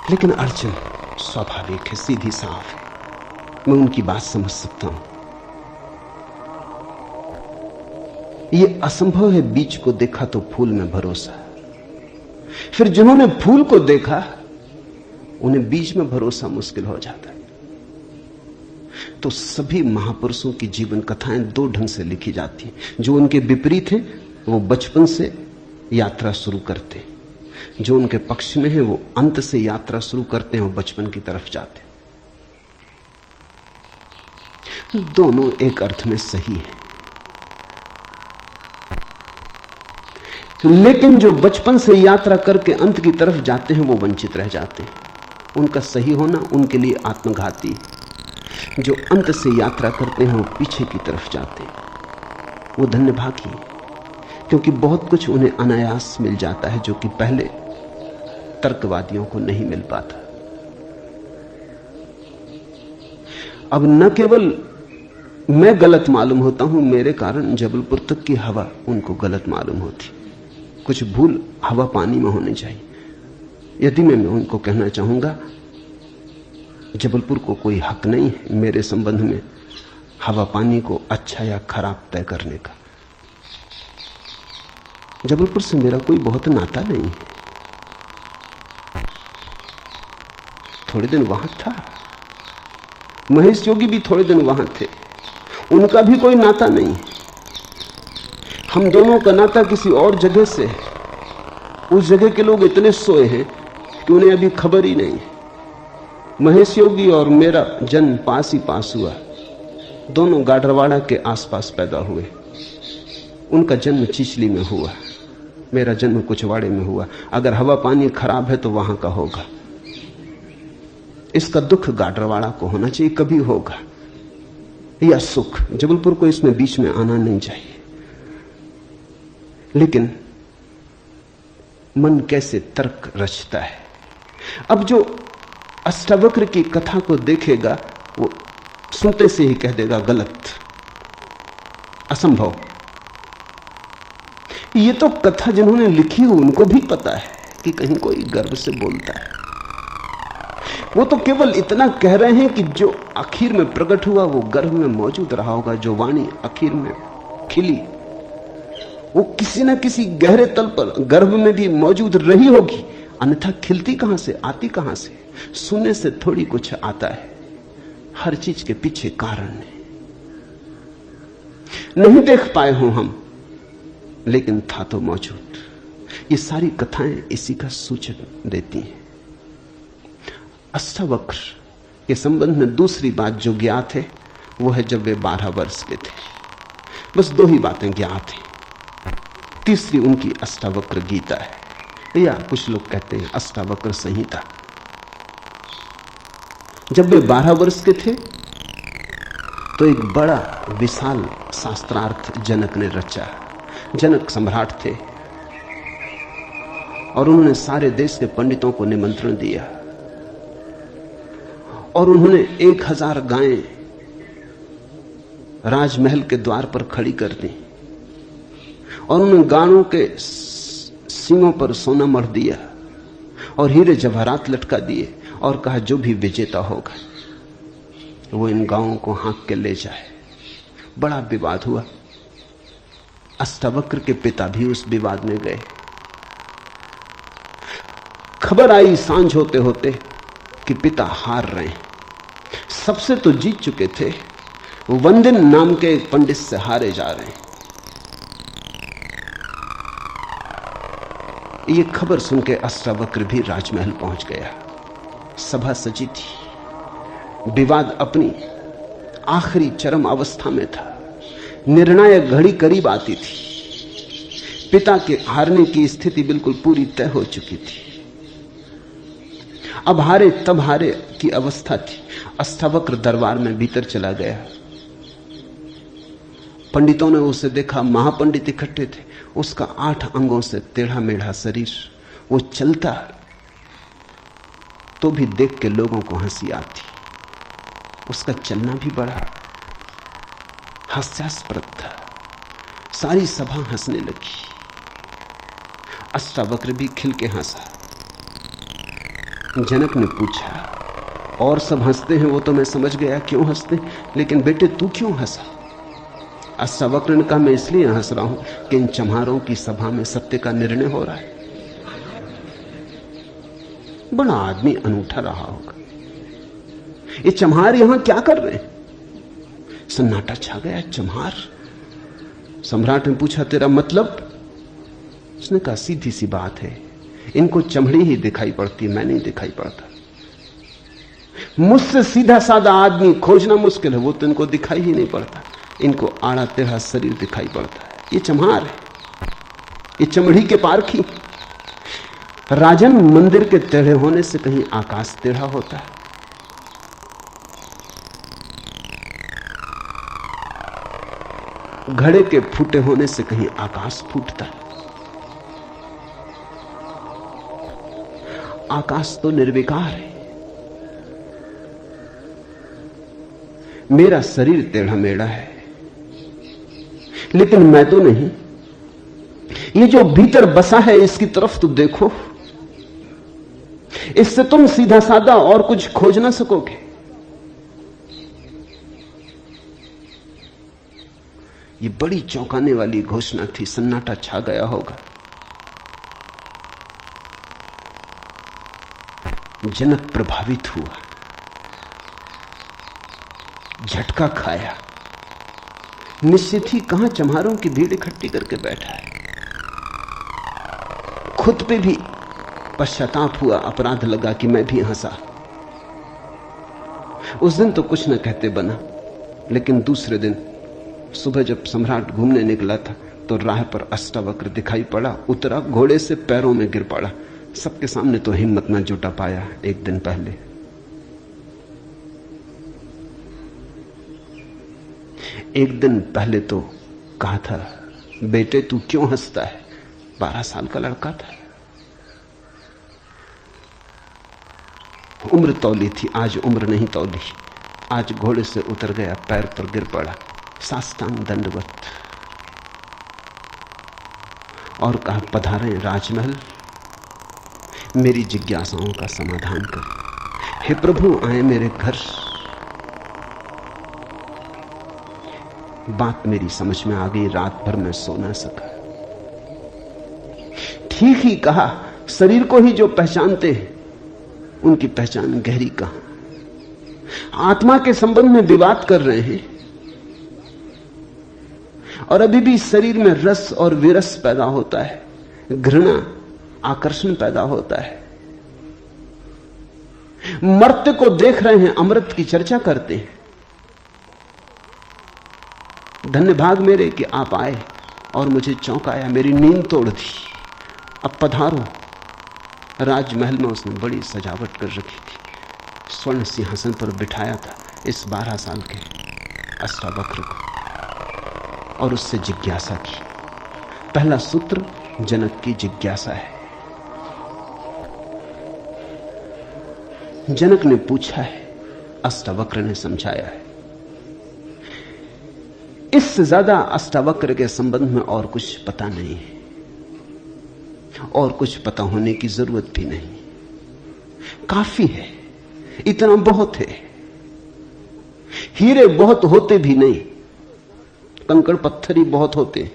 लेकिन अड़चन स्वाभाविक है, सीधी साफ है, मैं उनकी बात समझ सकता हूं। यह असंभव है बीज को देखा तो फूल में भरोसा। फिर जिन्होंने फूल को देखा उन्हें बीज में भरोसा मुश्किल हो जाता है। तो सभी महापुरुषों की जीवन कथाएं 2 ढंग से लिखी जाती हैं। जो उनके विपरीत हैं वो बचपन से यात्रा शुरू करते हैं, जो उनके पक्ष में है वो अंत से यात्रा शुरू करते हैं और बचपन की तरफ जाते हैं। दोनों एक अर्थ में सही है, लेकिन जो बचपन से यात्रा करके अंत की तरफ जाते हैं वो वंचित रह जाते हैं। उनका सही होना उनके लिए आत्मघाती है। जो अंत से यात्रा करते हैं वो पीछे की तरफ जाते हैं, वो धन्यभागी, क्योंकि बहुत कुछ उन्हें अनायास मिल जाता है जो कि पहले तर्कवादियों को नहीं मिल पाता। अब न केवल मैं गलत मालूम होता हूं, मेरे कारण जबलपुर तक की हवा उनको गलत मालूम होती। कुछ भूल हवा पानी में होनी चाहिए। यदि मैं उनको कहना चाहूंगा जबलपुर को कोई हक नहीं है मेरे संबंध में हवा पानी को अच्छा या खराब तय करने का। जबलपुर से मेरा कोई बहुत नाता नहीं है, थोड़े दिन वहां था, महेश योगी भी थोड़े दिन वहां थे, उनका भी कोई नाता नहीं। हम दोनों का नाता किसी और जगह से है। उस जगह के लोग इतने सोए हैं कि उन्हें अभी खबर ही नहीं। महेश योगी और मेरा जन्म पास ही पास हुआ, दोनों गाडरवाड़ा के आसपास पैदा हुए। उनका जन्म चिचली में हुआ, मेरा जन्म कुचवाड़े में हुआ। अगर हवा पानी खराब है तो वहां का होगा, इसका दुख गाडरवाड़ा को होना चाहिए, कभी होगा, या सुख। जबलपुर को इसमें बीच में आना नहीं चाहिए। लेकिन मन कैसे तर्क रचता है। अब जो अष्टावक्र की कथा को देखेगा वो सुनते से ही कह देगा गलत, असंभव। ये तो कथा जिन्होंने लिखी हो उनको भी पता है कि कहीं कोई गर्व से बोलता है। वो तो केवल इतना कह रहे हैं कि जो आखिर में प्रकट हुआ वो गर्भ में मौजूद रहा होगा। जो वाणी आखिर में खिली वो किसी न किसी गहरे तल पर गर्भ में भी मौजूद रही होगी, अन्यथा खिलती कहां से, आती कहां से? सुनने से थोड़ी कुछ आता है, हर चीज के पीछे कारण है। नहीं देख पाए हो हम, लेकिन था तो मौजूद। ये सारी कथाएं इसी का सूचक देती हैं। अष्टावक्र के संबंध में दूसरी बात जो ज्ञात है वो है जब वे 12 वर्ष के थे। बस 2 ही बातें ज्ञात हैं। तीसरी उनकी अष्टावक्र गीता है, या कुछ लोग कहते हैं अष्टावक्र संहिता। जब वे 12 वर्ष के थे तो एक बड़ा विशाल शास्त्रार्थ जनक ने रचा। जनक सम्राट थे और उन्होंने सारे देश के पंडितों को निमंत्रण दिया और उन्होंने 1000 गायें राजमहल के द्वार पर खड़ी कर दी और उन्होंने गायों के सींगों पर सोना मढ़ दिया और हीरे जवाहरात लटका दिए और कहा जो भी विजेता होगा वो इन गायों को हाँक के ले जाए। बड़ा विवाद हुआ। अष्टावक्र के पिता भी उस विवाद में गए। खबर आई सांझ होते होते कि पिता हार रहे हैं। सबसे तो जीत चुके थे, वंदिन नाम के एक पंडित से हारे जा रहे हैं। ये खबर सुन के अष्टावक्र भी राजमहल पहुंच गया। सभा सजी थी। विवाद अपनी आखिरी चरम अवस्था में था। निर्णायक घड़ी करीब आती थी। पिता के हारने की स्थिति बिल्कुल पूरी तय हो चुकी थी। अब हारे तब हारे की अवस्था थी। अष्टावक्र दरबार में भीतर चला गया। पंडितों ने उसे देखा। महापंडित इकट्ठे थे। उसका 8 अंगों से टेढ़ा मेढ़ा शरीर, वो चलता तो भी देख के लोगों को हंसी आती। उसका चलना भी बड़ा हास्यास्पद था। सारी सभा हंसने लगी। अष्टावक्र भी खिल के हंसा। जनक ने पूछा, और सब हंसते हैं वो तो मैं समझ गया क्यों हंसते, लेकिन बेटे तू क्यों हंसा? अष्टावक्र ने कहा, मैं इसलिए हंस रहा हूं कि इन चम्हारों की सभा में सत्य का निर्णय हो रहा है। बड़ा आदमी अनूठा रहा होगा। ये चम्हार यहां क्या कर रहे हैं? सन्नाटा छा गया। चम्हार? सम्राट ने पूछा, तेरा मतलब? उसने कहा, सीधी सी बात है, इनको चमड़ी ही दिखाई पड़ती, मैं नहीं दिखाई पड़ता। मुझसे सीधा साधा आदमी खोजना मुश्किल है, वो तो इनको दिखाई ही नहीं पड़ता। इनको आड़ा टेढ़ा शरीर दिखाई पड़ता है। ये चम्हार है, ये चमड़ी के पारखी। राजन, मंदिर के टेढ़े होने से कहीं आकाश टेढ़ा होता है? घड़े के फूटे होने से कहीं आकाश फूटता है? आकाश तो निर्विकार है। मेरा शरीर टेढ़ा मेढ़ा है, लेकिन मैं तो नहीं। ये जो भीतर बसा है इसकी तरफ तो देखो। इससे तुम सीधा साधा और कुछ खोज ना सकोगे। ये बड़ी चौंकाने वाली घोषणा थी। सन्नाटा छा गया होगा। जनक प्रभावित हुआ, झटका खाया। निश्चित ही कहां चम्हारों की भीड़ इकट्ठी करके बैठा है। खुद पे भी पश्चाताप हुआ, अपराध लगा कि मैं भी हंसा। उस दिन तो कुछ न कहते बना, लेकिन दूसरे दिन सुबह जब सम्राट घूमने निकला था तो राह पर अष्टावक्र दिखाई पड़ा। उतरा, घोड़े से पैरों में गिर पड़ा। सबके सामने तो हिम्मत न जुटा पाया। एक दिन पहले तो कहा था, बेटे तू क्यों हंसता है? 12 साल का लड़का था। उम्र तौली थी, आज उम्र नहीं तौली। आज घोड़े से उतर गया, पैर पर गिर पड़ा, साष्टांग दंडवत, और कहा, पधारे राजमहल, मेरी जिज्ञासाओं का समाधान कर। हे प्रभु, आए मेरे घर। बात मेरी समझ में आ गई। रात भर मैं सो ना सका। ठीक ही कहा, शरीर को ही जो पहचानते हैं उनकी पहचान गहरी कहां। आत्मा के संबंध में विवाद कर रहे हैं और अभी भी शरीर में रस और विरस पैदा होता है, घृणा, आकर्षण पैदा होता है। मर्त्य को देख रहे हैं, अमृत की चर्चा करते हैं। धन्य भाग मेरे कि आप आए और मुझे चौंकाया, मेरी नींद तोड़ दी। अब पधारो। राजमहल में उसने बड़ी सजावट कर रखी थी। स्वर्ण सिंहासन पर बिठाया था इस 12 साल के अष्टावक्र को और उससे जिज्ञासा की। पहला सूत्र जनक की जिज्ञासा है। जनक ने पूछा है, अष्टावक्र ने समझाया है। इससे ज्यादा अष्टावक्र के संबंध में और कुछ पता नहीं है, और कुछ पता होने की जरूरत भी नहीं। काफी है, इतना बहुत है। हीरे बहुत होते भी नहीं, कंकड़ पत्थर ही बहुत होते हैं।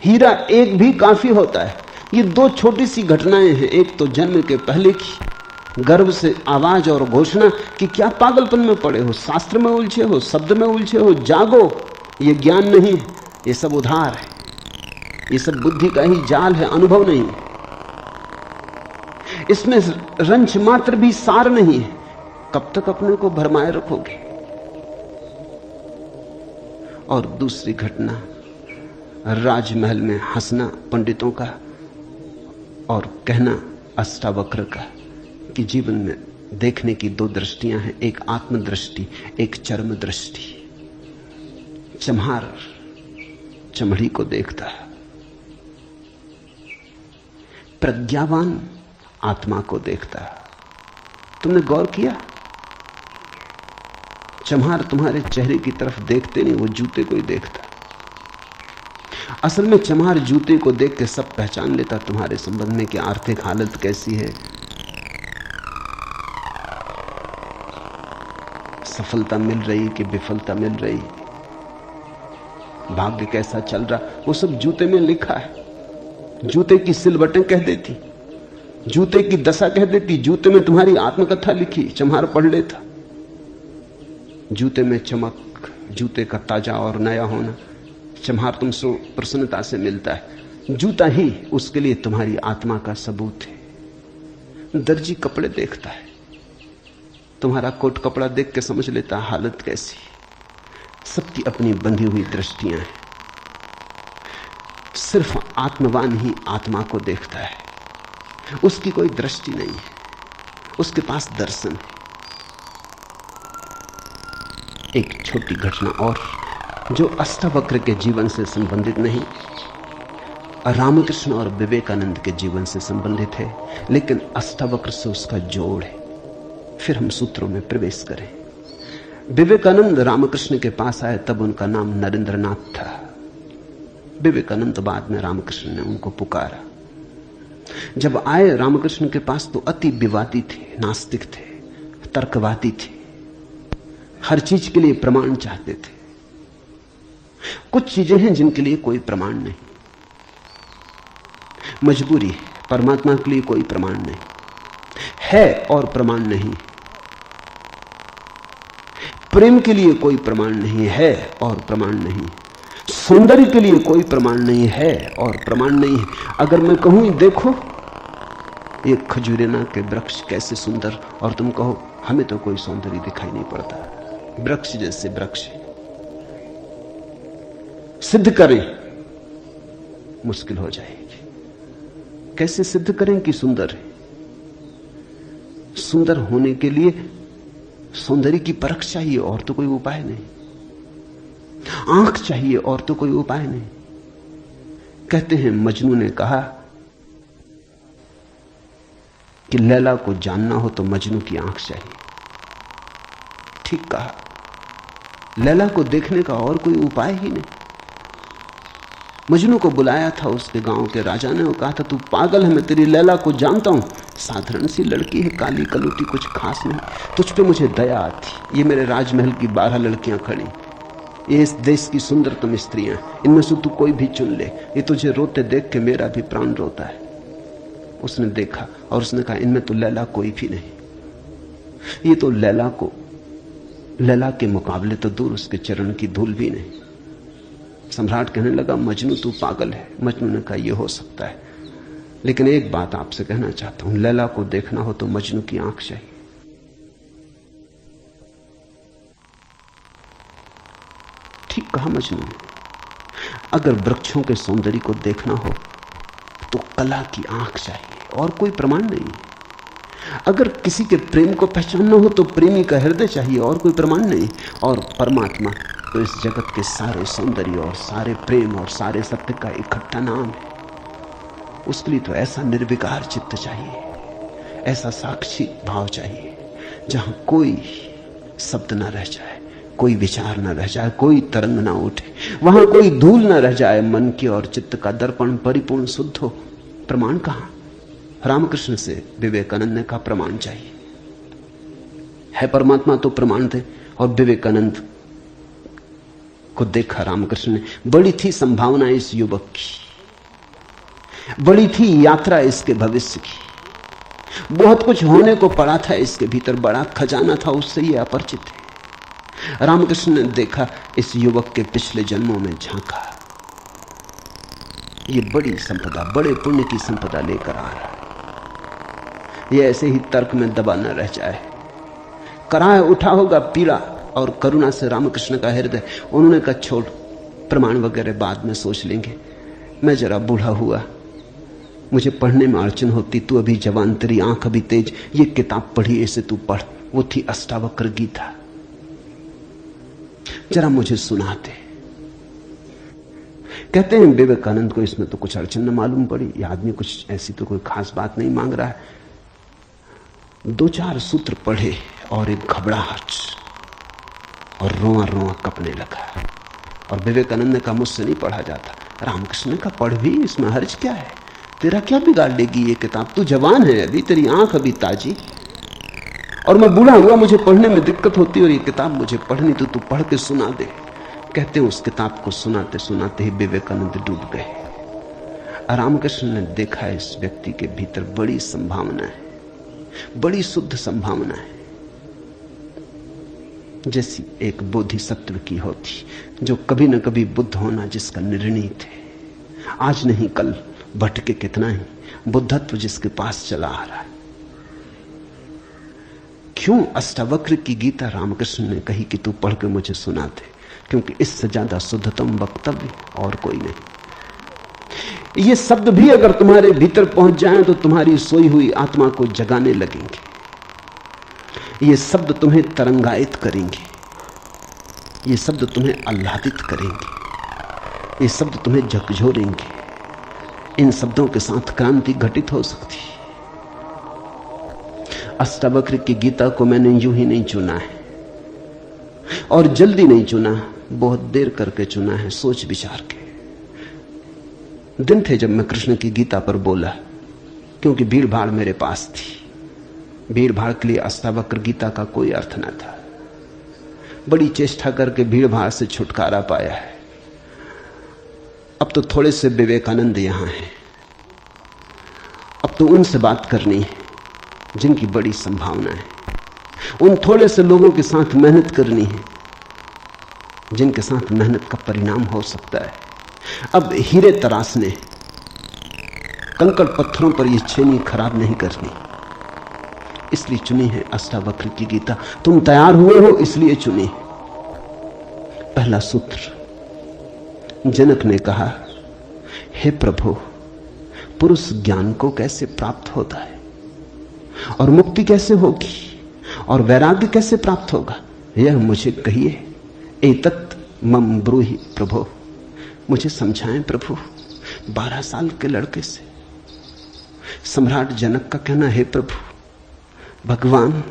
हीरा एक भी काफी होता है। ये दो छोटी सी घटनाएं हैं। एक तो जन्म के पहले की गर्भ से आवाज और घोषणा कि क्या पागलपन में पड़े हो, शास्त्र में उलझे हो, शब्द में उलझे हो, जागो। ये ज्ञान नहीं है, ये सब उधार है, ये सब बुद्धि का ही जाल है, अनुभव नहीं। इसमें रंच मात्र भी सार नहीं है। कब तक अपने को भरमाए रखोगे। और दूसरी घटना, राजमहल में हंसना पंडितों का और कहना अष्टावक्र का कि जीवन में देखने की दो दृष्टियां हैं, एक आत्मदृष्टि, एक चर्म दृष्टि। चम्हार चमड़ी को देखता, प्रज्ञावान आत्मा को देखता। तुमने गौर किया, चम्हार तुम्हारे चेहरे की तरफ देखते नहीं, वो जूते को ही देखता। असल में चम्हार जूते को देख के सब पहचान लेता तुम्हारे संबंध में कि आर्थिक हालत कैसी है, सफलता मिल रही कि विफलता मिल रही, भाग्य कैसा चल रहा, वो सब जूते में लिखा है। जूते की सिलवटें कह देती, जूते की दशा कह देती, जूते में तुम्हारी आत्मकथा लिखी, चम्हार पढ़ लेता। जूते में चमक, जूते का ताजा और नया होना, चम्हार तुमसे प्रसन्नता से मिलता है। जूता ही उसके लिए तुम्हारी आत्मा का सबूत है। दर्जी कपड़े देखता है, तुम्हारा कोट कपड़ा देख के समझ लेता हालत कैसी। सबकी अपनी बंधी हुई दृष्टियां हैं। सिर्फ आत्मवान ही आत्मा को देखता है, उसकी कोई दृष्टि नहीं है, उसके पास दर्शन है। एक छोटी घटना और जो अष्टावक्र के जीवन से संबंधित नहीं, रामकृष्ण और विवेकानंद के जीवन से संबंधित है, लेकिन अष्टावक्र से उसका जोड़ है। फिर हम सूत्रों में प्रवेश करें। विवेकानंद रामकृष्ण के पास आए तब उनका नाम नरेंद्रनाथ था। विवेकानंद बाद में रामकृष्ण ने उनको पुकारा। जब आए रामकृष्ण के पास तो अति विवादी थे, नास्तिक थे, तर्कवादी थे, हर चीज के लिए प्रमाण चाहते थे। कुछ चीजें हैं जिनके लिए कोई प्रमाण नहीं, मजबूरी है। परमात्मा के लिए कोई प्रमाण नहीं है और प्रमाण नहीं, प्रेम के लिए कोई प्रमाण नहीं है और प्रमाण नहीं, सौंदर्य के लिए कोई प्रमाण नहीं है और प्रमाण नहीं है। अगर मैं कहूं देखो ये खजूरेना के वृक्ष कैसे सुंदर, और तुम कहो हमें तो कोई सौंदर्य दिखाई नहीं पड़ता, वृक्ष जैसे वृक्ष सिद्ध करें, मुश्किल हो जाएगी। कैसे सिद्ध करें कि सुंदर है? सुंदर होने के लिए सौंदर्य की परख चाहिए और तो कोई उपाय नहीं, आंख चाहिए और तो कोई उपाय नहीं। कहते हैं मजनू ने कहा कि लैला को जानना हो तो मजनू की आंख चाहिए। ठीक कहा, लैला को देखने का और कोई उपाय ही नहीं। मजनू को बुलाया था उसके गांव के राजा ने, और कहा था तू पागल है, मैं तेरी लैला को जानता हूं, साधारण सी लड़की है, काली कलूटी, कुछ खास नहीं, तुझ पे मुझे दया आती। ये मेरे राजमहल की 12 लड़कियां खड़ी, ये इस देश की सुंदरतम स्त्रियां, इनमें से तू कोई भी चुन ले, ये तुझे रोते देख के मेरा भी प्राण रोता है। उसने देखा और उसने कहा इनमें तो लैला कोई भी नहीं, ये तो लैला के मुकाबले तो दूर, उसके चरण की धूल भी नहीं। सम्राट कहने लगा मजनू तू पागल है। मजनू ने कहा यह हो सकता है, लेकिन एक बात आपसे कहना चाहता हूं, लैला को देखना हो तो मजनू की आंख चाहिए। ठीक कहा मजनू ने, अगर वृक्षों के सौंदर्य को देखना हो तो कला की आंख चाहिए और कोई प्रमाण नहीं। अगर किसी के प्रेम को पहचानना हो तो प्रेमी का हृदय चाहिए, और कोई प्रमाण नहीं। और परमात्मा तो इस जगत के सारे सौंदर्य और सारे प्रेम और सारे सत्य का इकट्ठा नाम है। उसके लिए तो ऐसा निर्विकार चित्त चाहिए, ऐसा साक्षी भाव चाहिए, जहां कोई शब्द ना रह जाए, कोई विचार ना रह जाए, कोई तरंग ना उठे, वहां कोई धूल ना रह जाए। मन की और चित्त का दर्पण परिपूर्ण शुद्ध हो। प्रमाण कहां? रामकृष्ण से विवेकानंद ने कहा प्रमाण चाहिए। है परमात्मा तो प्रमाण थे। और विवेकानंद को देखा रामकृष्ण ने, बड़ी थी संभावना इस युवक की, बड़ी थी यात्रा इसके भविष्य की, बहुत कुछ होने को पड़ा था इसके भीतर, बड़ा खजाना था, उससे ये अपरिचित है। रामकृष्ण ने देखा, इस युवक के पिछले जन्मों में झांका, ये बड़ी संपदा, बड़े पुण्य की संपदा लेकर आ रहा है। ये ऐसे ही तर्क में दबा न रह जाए। कराह उठा होगा पीड़ा और करुणा से रामकृष्ण का हृदय। उन्होंने कहा छोड़, प्रमाण वगैरह बाद में सोच लेंगे, मैं जरा बूढ़ा हुआ, मुझे पढ़ने में अड़चन होती, तू अभी जवान, तेरी आंख अभी तेज, ये किताब पढ़ी, इसे तू पढ़। वो थी अष्टावक्र गीता, जरा मुझे सुनाते। कहते हैं विवेकानंद को इसमें तो कुछ अड़चन न मालूम पड़ी, ये आदमी कुछ ऐसी तो कोई खास बात नहीं मांग रहा है। 2-4 सूत्र पढ़े और एक घबराहट, और रोआ रोआ कपने लगा। और विवेकानंद ने कहा मुझसे नहीं पढ़ा जाता। रामकृष्ण ने कहा पढ़ भी, इसमें हर्ज क्या है, तेरा क्या बिगाड़ लेगी ये किताब, तू जवान है अभी, तेरी आंख अभी ताजी, और मैं बूढ़ा हुआ, मुझे पढ़ने में दिक्कत होती, और ये किताब मुझे पढ़नी तो तू पढ़ के सुना दे। कहते उस किताब को सुनाते सुनाते ही विवेकानंद डूब गए। रामकृष्ण ने देखा इस व्यक्ति के भीतर बड़ी संभावना है, बड़ी शुद्ध संभावना है, जैसी एक बोधिसत्व की होती, जो कभी न कभी बुद्ध होना जिसका निर्णीत है, आज नहीं कल, भटके कितना ही, बुद्धत्व जिसके पास चला आ रहा है। क्यों अष्टावक्र की गीता रामकृष्ण ने कही कि तू पढ़ के मुझे सुना दे? क्योंकि इससे ज्यादा शुद्धतम वक्तव्य और कोई नहीं। ये शब्द भी अगर तुम्हारे भीतर पहुंच जाएं तो तुम्हारी सोई हुई आत्मा को जगाने लगेंगे। ये शब्द तुम्हें तरंगायित करेंगे, ये शब्द तुम्हें आह्लादित करेंगे, ये शब्द तुम्हें झकझोरेंगे। इन शब्दों के साथ क्रांति घटित हो सकती है। अष्टावक्र की गीता को मैंने यूं ही नहीं चुना है, और जल्दी नहीं चुना, बहुत देर करके चुना है, सोच विचार के। दिन थे जब मैं कृष्ण की गीता पर बोला, क्योंकि भीड़ भाड़ मेरे पास थी। भीड़ भाड़ के लिए अष्टावक्र गीता का कोई अर्थ न था। बड़ी चेष्टा करके भीड़ भाड़ से छुटकारा पाया है। अब तो थोड़े से विवेकानंद यहां हैं, अब तो उनसे बात करनी है जिनकी बड़ी संभावना है। उन थोड़े से लोगों के साथ मेहनत करनी है जिनके साथ मेहनत का परिणाम हो सकता है। अब हीरे तराशने, कंकड़ पत्थरों पर यह छेनी खराब नहीं करनी, इसलिए चुनी है अष्टावक्र की गीता। तुम तैयार हुए हो इसलिए चुनी। पहला सूत्र, जनक ने कहा, हे प्रभु, पुरुष ज्ञान को कैसे प्राप्त होता है, और मुक्ति कैसे होगी, और वैराग्य कैसे प्राप्त होगा, यह मुझे कहिए। एतत् मम ब्रूहि प्रभु, मुझे समझाएं प्रभु। 12 साल के लड़के से सम्राट जनक का कहना, हे प्रभु भगवान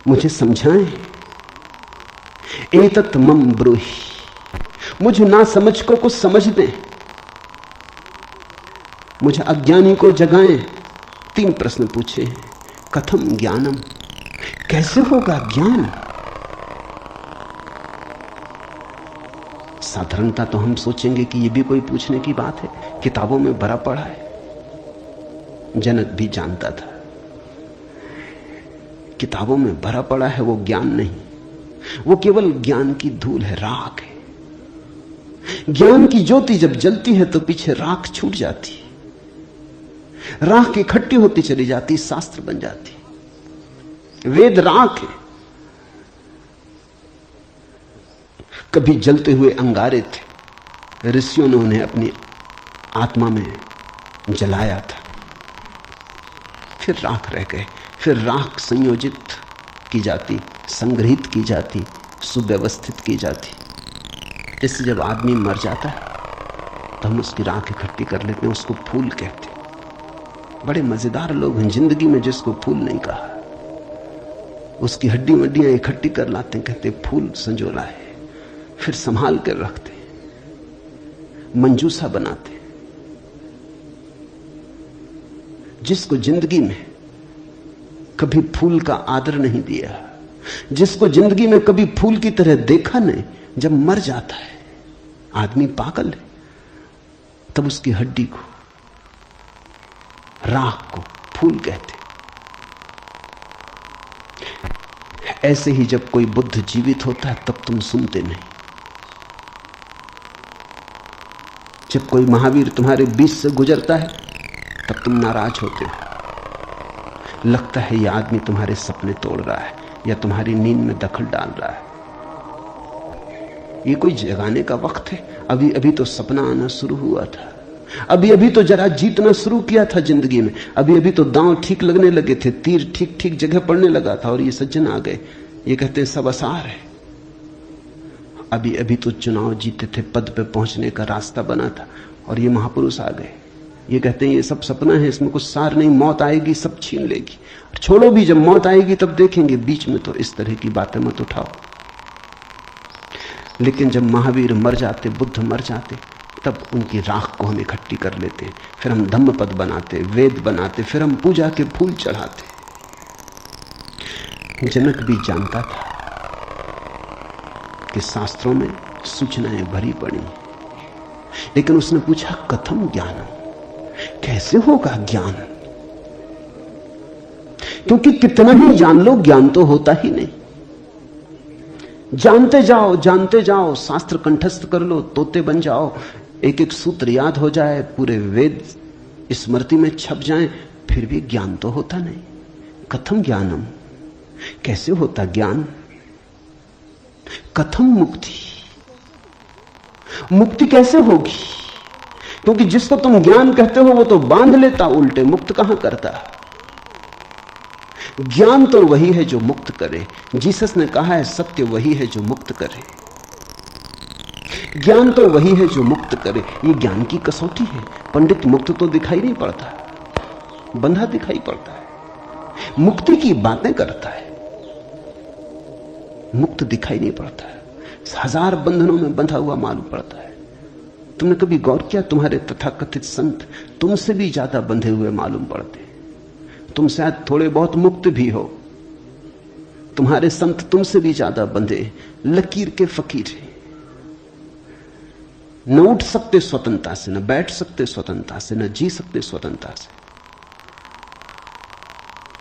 मुझे समझाएं। एतत् मम ब्रूहि, मुझे ना समझ को कुछ समझ दें, मुझे अज्ञानी को जगाएं। 3 प्रश्न पूछे। कथम ज्ञानम, कैसे होगा ज्ञान? साधारणता तो हम सोचेंगे कि यह भी कोई पूछने की बात है, किताबों में भरा पड़ा है। जनक भी जानता था किताबों में भरा पड़ा है वो ज्ञान नहीं, वो केवल ज्ञान की धूल है, राख है। ज्ञान की ज्योति जब जलती है तो पीछे राख छूट जाती है, राख इकट्ठी होती चली जाती, शास्त्र बन जाती। वेद राख है। कभी जलते हुए अंगारे थे, ऋषियों ने उन्हें अपनी आत्मा में जलाया था, फिर राख रह गए, फिर राख संयोजित की जाती, संग्रहित की जाती, सुव्यवस्थित की जाती। जैसे जब आदमी मर जाता है तो हम उसकी राख इकट्ठी कर लेते हैं, उसको फूल कहते हैं। बड़े मजेदार लोग हैं जिंदगी में जिसको फूल नहीं कहा। उसकी हड्डी वड्डियां इकट्ठी कर लाते हैं, कहते फूल संजोला है, फिर संभाल कर रखते, मंजूसा बनाते। जिसको जिंदगी में कभी फूल का आदर नहीं दिया, जिसको जिंदगी में कभी फूल की तरह देखा नहीं, जब मर जाता है आदमी पागल है, तब उसकी हड्डी को, राख को फूल कहते। ऐसे ही जब कोई बुद्ध जीवित होता है तब तुम सुनते नहीं। जब कोई महावीर तुम्हारे बीच से गुजरता है तब तुम नाराज होते हो। लगता है यह आदमी तुम्हारे सपने तोड़ रहा है या तुम्हारी नींद में दखल डाल रहा है। ये कोई जगाने का वक्त है? अभी अभी तो सपना आना शुरू हुआ था, अभी अभी तो जरा जीतना शुरू किया था जिंदगी में, अभी अभी तो दांव ठीक लगने लगे थे, तीर ठीक ठीक जगह पड़ने लगा था, और ये सज्जन आ गए, ये कहते हैं सब आसार है। अभी अभी तो चुनाव जीते थे, पद पे पहुंचने का रास्ता बना था, और ये महापुरुष आ गए, ये कहते हैं ये सब सपना है, इसमें कुछ सार नहीं, मौत आएगी सब छीन लेगी। छोड़ो भी, जब मौत आएगी तब देखेंगे, बीच में तो इस तरह की बातें मत उठाओ। लेकिन जब महावीर मर जाते, बुद्ध मर जाते, तब उनकी राख को हम इकट्ठी कर लेते हैं, फिर हम धम्मपद बनाते, वेद बनाते, फिर हम पूजा के फूल चढ़ाते। जनक भी जानता था कि शास्त्रों में सूचनाएं भरी पड़ी, लेकिन उसने पूछा कथम ज्ञानम, कैसे होगा ज्ञान? क्योंकि कितना ही जान लो ज्ञान तो होता ही नहीं। जानते जाओ, शास्त्र कंठस्थ कर लो, तोते बन जाओ, एक एक सूत्र याद हो जाए, पूरे वेद स्मृति में छप जाएं, फिर भी ज्ञान तो होता नहीं। कथम ज्ञानम, कैसे होता ज्ञान? कथम मुक्ति, मुक्ति कैसे होगी? क्योंकि जिसको तुम ज्ञान कहते हो वो तो बांध लेता उल्टे, मुक्त कहां करता। ज्ञान तो वही है जो मुक्त करे। जीसस ने कहा है सत्य वही है जो मुक्त करे, ज्ञान तो वही है जो मुक्त करे। ये ज्ञान की कसौटी है। पंडित मुक्त तो दिखाई नहीं पड़ता, बंधा दिखाई पड़ता है, मुक्ति की बातें करता है, मुक्त दिखाई नहीं पड़ता है, हजार बंधनों में बंधा हुआ मालूम पड़ता है। तुमने कभी गौर किया, तुम्हारे तथाकथित संत तुमसे भी ज्यादा बंधे हुए मालूम पड़ते। तुम शायद थोड़े बहुत मुक्त भी हो, तुम्हारे संत तुमसे भी ज्यादा बंधे, लकीर के फकीर हैं। न उठ सकते स्वतंत्रता से, न बैठ सकते स्वतंत्रता से, न जी सकते स्वतंत्रता से।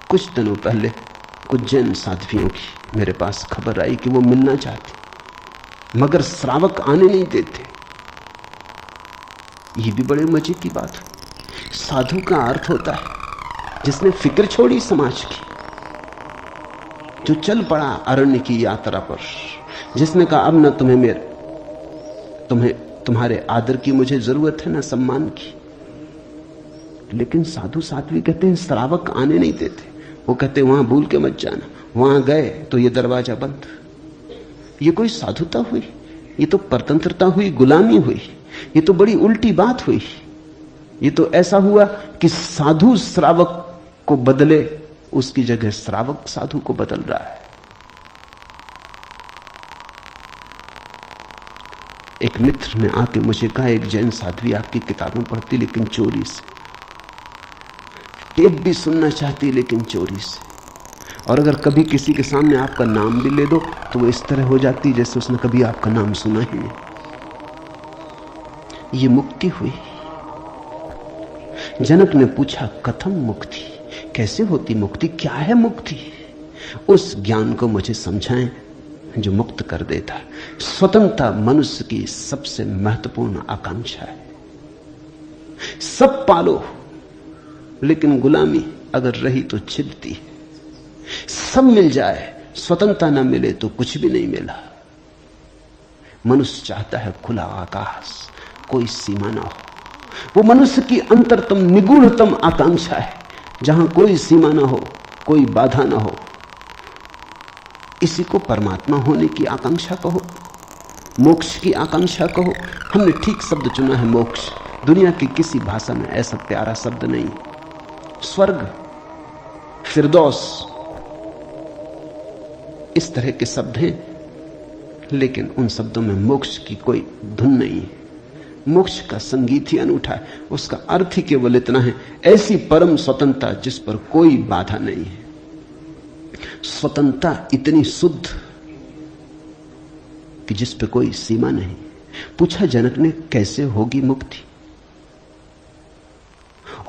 कुछ दिनों पहले कुछ जैन साध्वियों की मेरे पास खबर आई कि वो मिलना चाहते, मगर श्रावक आने नहीं देते। ये भी बड़े मजे की बात है। साधु का अर्थ होता है जिसने फिक्र छोड़ी समाज की, जो चल पड़ा अरण्य की यात्रा पर, जिसने कहा अब न तुम्हारे आदर की मुझे जरूरत है, ना सम्मान की। लेकिन साधु साध्वी कहते हैं श्रावक आने नहीं देते। वो कहते हैं वहां भूल के मत जाना, वहां गए तो ये दरवाजा बंद। ये कोई साधुता हुई? ये तो परतंत्रता हुई, गुलामी हुई। ये तो बड़ी उल्टी बात हुई। ये तो ऐसा हुआ कि साधु श्रावक को बदले, उसकी जगह श्रावक साधु को बदल रहा है। एक मित्र ने आके मुझे कहा, एक जैन साध्वी आपकी किताबें पढ़ती लेकिन चोरी से, टेप भी सुनना चाहती लेकिन चोरी से, और अगर कभी किसी के सामने आपका नाम भी ले दो तो वो इस तरह हो जाती जैसे उसने कभी आपका नाम सुना ही नहीं। ये मुक्ति हुई। जनक ने पूछा कथम मुक्ति, कैसे होती मुक्ति, क्या है मुक्ति? उस ज्ञान को मुझे समझाएं जो मुक्त कर देता है। स्वतंत्रता मनुष्य की सबसे महत्वपूर्ण आकांक्षा है। सब पालो, लेकिन गुलामी अगर रही तो छिदती है। सब मिल जाए, स्वतंत्रता न मिले तो कुछ भी नहीं मिला। मनुष्य चाहता है खुला आकाश, कोई सीमा ना हो। वो मनुष्य की अंतरतम निगूढ़तम आकांक्षा है, जहां कोई सीमा ना हो, कोई बाधा ना हो, इसी को परमात्मा होने की आकांक्षा कहो, मोक्ष की आकांक्षा कहो। हमने ठीक शब्द चुना है, मोक्ष। दुनिया की किसी भाषा में ऐसा प्यारा शब्द नहीं। स्वर्ग, फिरदौस, इस तरह के शब्द हैं, लेकिन उन शब्दों में मोक्ष की कोई धुन नहीं है। मोक्ष का संगीत ही अनूठा है, उसका अर्थ ही केवल इतना है, ऐसी परम स्वतंत्रता जिस पर कोई बाधा नहीं है। स्वतंत्रता इतनी शुद्ध कि जिस पे कोई सीमा नहीं। पूछा जनक ने, कैसे होगी मुक्ति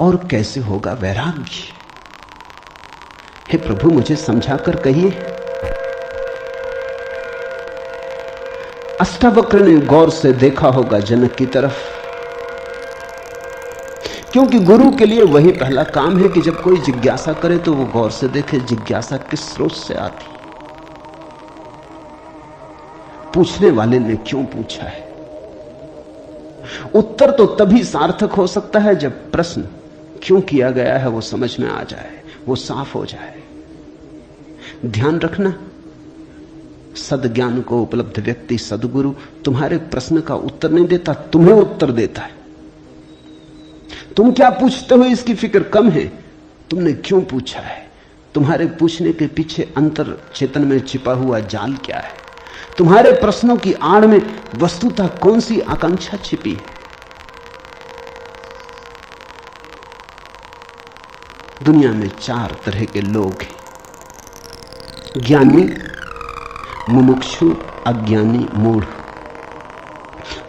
और कैसे होगा वैराग्य? हे प्रभु, मुझे समझाकर कहिए। अष्टावक्र ने गौर से देखा होगा जनक की तरफ, क्योंकि गुरु के लिए वही पहला काम है कि जब कोई जिज्ञासा करे तो वो गौर से देखे जिज्ञासा किस स्रोत से आती, पूछने वाले ने क्यों पूछा है। उत्तर तो तभी सार्थक हो सकता है जब प्रश्न क्यों किया गया है वो समझ में आ जाए, वो साफ हो जाए। ध्यान रखना, सद्ज्ञान को उपलब्ध व्यक्ति, सद्गुरु, तुम्हारे प्रश्न का उत्तर नहीं देता, तुम्हें उत्तर देता है। तुम क्या पूछते हो इसकी फिक्र कम है, तुमने क्यों पूछा है, तुम्हारे पूछने के पीछे अंतर चेतन में छिपा हुआ जाल क्या है, तुम्हारे प्रश्नों की आड़ में वस्तुतः कौन सी आकांक्षा छिपी है। दुनिया में 4 तरह के लोग हैं, ज्ञानी, मुमुक्षु, अज्ञानी, मूढ़।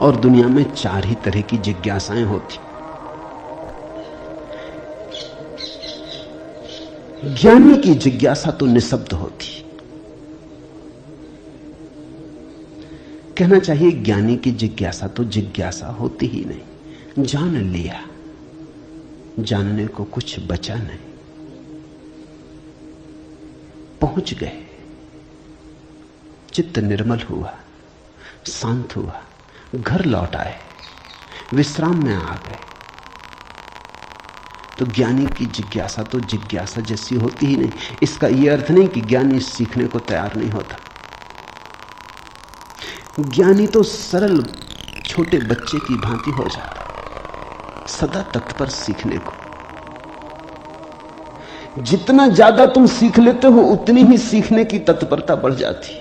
और दुनिया में 4 ही तरह की जिज्ञासाएं होती। ज्ञानी की जिज्ञासा तो निशब्द होती, कहना चाहिए ज्ञानी की जिज्ञासा तो जिज्ञासा होती ही नहीं। जान लिया, जानने को कुछ बचा नहीं, पहुंच गए, चित्त निर्मल हुआ, शांत हुआ, घर लौट आए, विश्राम में आ गए। तो ज्ञानी की जिज्ञासा तो जिज्ञासा जैसी होती ही नहीं। इसका यह अर्थ नहीं कि ज्ञानी सीखने को तैयार नहीं होता। ज्ञानी तो सरल छोटे बच्चे की भांति हो जाता, सदा तत्पर सीखने को। जितना ज्यादा तुम सीख लेते हो उतनी ही सीखने की तत्परता बढ़ जाती।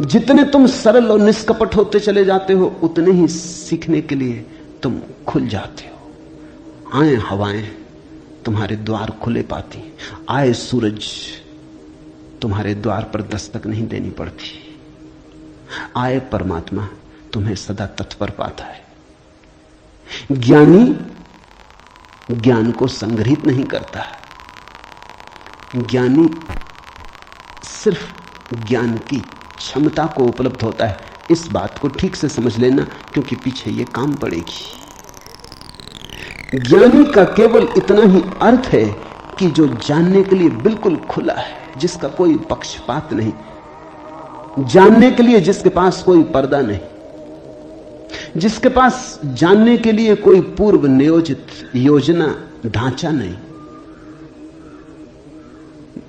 जितने तुम सरल और निष्कपट होते चले जाते हो उतने ही सीखने के लिए तुम खुल जाते हो। आए हवाएं तुम्हारे द्वार खुले पाती, आए सूरज तुम्हारे द्वार पर दस्तक नहीं देनी पड़ती, आए परमात्मा तुम्हें सदा तत्पर पाता है। ज्ञानी ज्ञान को संग्रहित नहीं करता, ज्ञानी सिर्फ ज्ञान की क्षमता को उपलब्ध होता है। इस बात को ठीक से समझ लेना, क्योंकि पीछे यह काम पड़ेगी। ज्ञानी का केवल इतना ही अर्थ है कि जो जानने के लिए बिल्कुल खुला है, जिसका कोई पक्षपात नहीं, जानने के लिए जिसके पास कोई पर्दा नहीं, जिसके पास जानने के लिए कोई पूर्व नियोजित योजना ढांचा नहीं।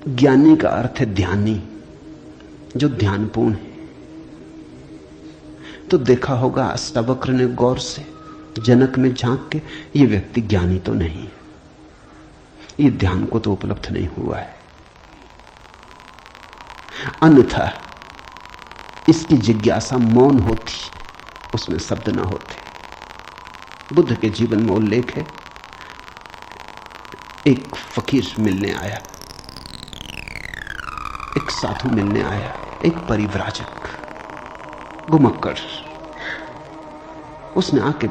ज्ञानी का अर्थ है ध्यानी, जो ध्यानपूर्ण है। तो देखा होगा अष्टावक्र ने गौर से जनक में झांक के, ये व्यक्ति ज्ञानी तो नहीं है, ये ध्यान को तो उपलब्ध नहीं हुआ है, अन्यथा इसकी जिज्ञासा मौन होती, उसमें शब्द ना होते। बुद्ध के जीवन में उल्लेख है, एक फकीर मिलने आया, एक साधु मिलने आया, एक परिव्राजक घुमक्कड़। उसने आके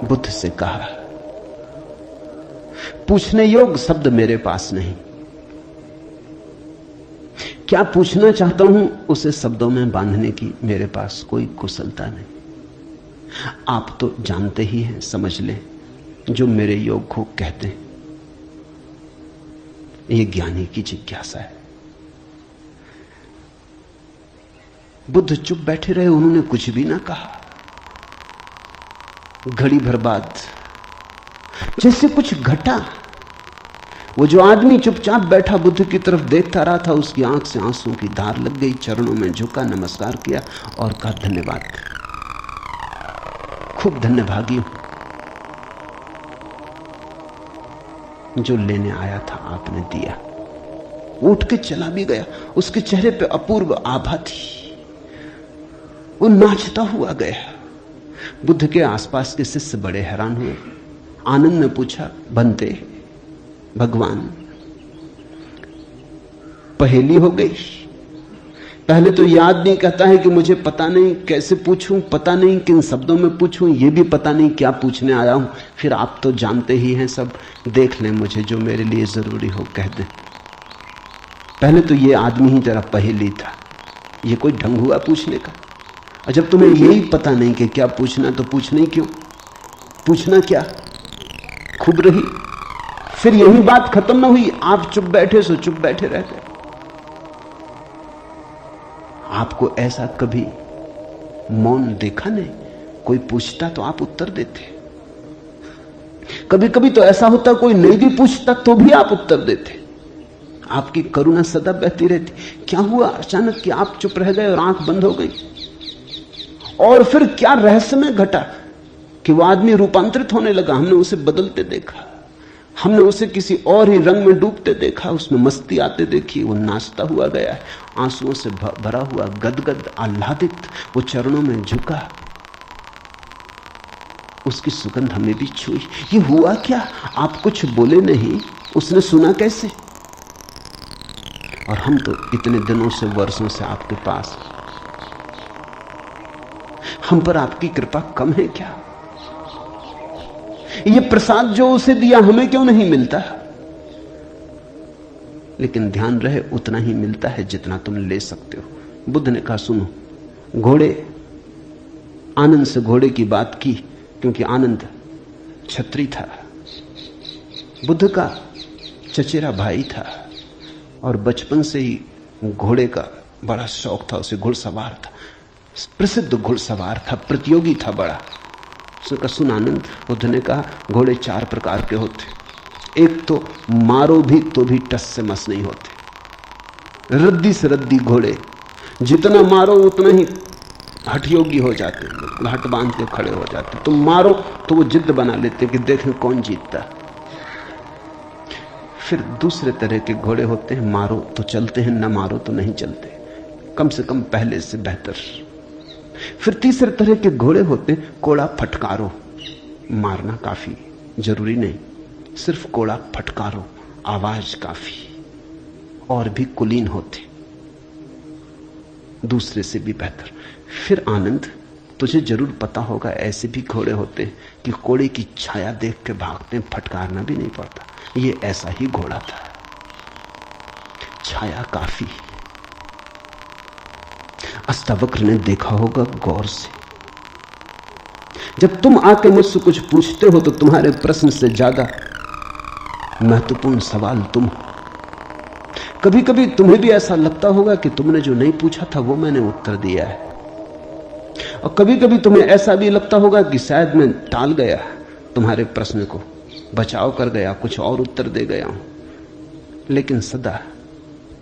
बुद्ध से कहा, पूछने योग्य शब्द मेरे पास नहीं, क्या पूछना चाहता हूं उसे शब्दों में बांधने की मेरे पास कोई कुशलता नहीं। आप तो जानते ही हैं, समझ लें, जो मेरे योग को कहते हैं। यह ज्ञानी की जिज्ञासा है। बुद्ध चुप बैठे रहे, उन्होंने कुछ भी ना कहा। घड़ी भर बाद जैसे कुछ घटा, वो जो आदमी चुपचाप बैठा बुद्ध की तरफ देखता रहा था, उसकी आंख से आंसू की धार लग गई। चरणों में झुका, नमस्कार किया और कहा, धन्यवाद, खूब धन्यभागी हूं, जो लेने आया था आपने दिया। उठ के चला भी गया। उसके चेहरे पे अपूर्व आभा थी, वो नाचता हुआ गया। बुद्ध के आसपास के शिष्य बड़े हैरान हुए। आनंद ने पूछा, बनते भगवान, पहेली हो गई। पहले तो याद नहीं, कहता है कि मुझे पता नहीं कैसे पूछूं, पता नहीं किन शब्दों में पूछूं, ये भी पता नहीं क्या पूछने आया हूं। फिर आप तो जानते ही हैं सब, देख लें, मुझे जो मेरे लिए जरूरी हो कह दें। पहले तो ये आदमी ही जरा पहेली था, ये कोई ढंग हुआ पूछने का? और जब तुम्हें यही पता नहीं कि क्या पूछना, तो पूछना ही क्यों? पूछना क्या? खूब रही। फिर यही बात खत्म ना हुई, आप चुप बैठे सो चुप बैठे रह गए। आपको ऐसा कभी मौन देखा नहीं? कोई पूछता तो आप उत्तर देते। कभी कभी तो ऐसा होता, कोई नहीं भी पूछता तो भी आप उत्तर देते। आपकी करुणा सदा बहती रहती। क्या हुआ अचानक कि आप चुप रह गए और आंख बंद हो गई? और फिर क्या रहस्यमय घटा कि वो आदमी रूपांतरित होने लगा। हमने उसे बदलते देखा, हमने उसे किसी और ही रंग में डूबते देखा, उसमें मस्ती आते देखी। वो नाचता हुआ गया है, आंसुओं से भरा हुआ, गदगद, आह्लादित। वो चरणों में झुका, उसकी सुगंध हमें भी छुई। ये हुआ क्या? आप कुछ बोले नहीं, उसने सुना कैसे? और हम तो इतने दिनों से, वर्षों से आपके पास, हम पर आपकी कृपा कम है क्या? ये प्रसाद जो उसे दिया हमें क्यों नहीं मिलता? लेकिन ध्यान रहे, उतना ही मिलता है जितना तुम ले सकते हो। बुद्ध ने कहा, सुनो, घोड़े, आनंद से घोड़े की बात की क्योंकि आनंद छत्री था, बुद्ध का चचेरा भाई था और बचपन से ही घोड़े का बड़ा शौक था। उसे घुड़सवार था, प्रसिद्ध घुड़सवार था, प्रतियोगी था बड़ा। उसने कहा, सुन आनंद, बुद्ध ने कहा, घोड़े 4 प्रकार के होते। एक तो मारो भी तो भी टस से मस नहीं होते, रद्दी से रद्दी घोड़े, जितना मारो उतना ही हठयोगी हो जाते, बिल्कुल हट बांध के खड़े हो जाते। तुम मारो तो वो जिद बना लेते कि देखें कौन जीतता। फिर दूसरे तरह के घोड़े होते हैं, मारो तो चलते हैं, न मारो तो नहीं चलते, कम से कम पहले से बेहतर। फिर तीसरे तरह के घोड़े होते हैं, कोड़ा फटकारो, मारना काफी जरूरी नहीं, सिर्फ कोड़ा फटकारो, आवाज काफी। और भी कुलीन होते, दूसरे से भी बेहतर। फिर आनंद, तुझे जरूर पता होगा, ऐसे भी घोड़े होते हैं कि कोड़े की छाया देख के भागते हैं, फटकारना भी नहीं पड़ता। ये ऐसा ही घोड़ा था, छाया काफी। अष्टावक्र ने देखा होगा गौर से, जब तुम आके मुझसे कुछ पूछते हो तो तुम्हारे प्रश्न से ज्यादा महत्वपूर्ण सवाल तुम हो। कभी कभी तुम्हें भी ऐसा लगता होगा कि तुमने जो नहीं पूछा था वो मैंने उत्तर दिया है, और कभी कभी तुम्हें ऐसा भी लगता होगा कि शायद मैं टाल गया तुम्हारे प्रश्न को, बचाव कर गया, कुछ और उत्तर दे गया हूं। लेकिन सदा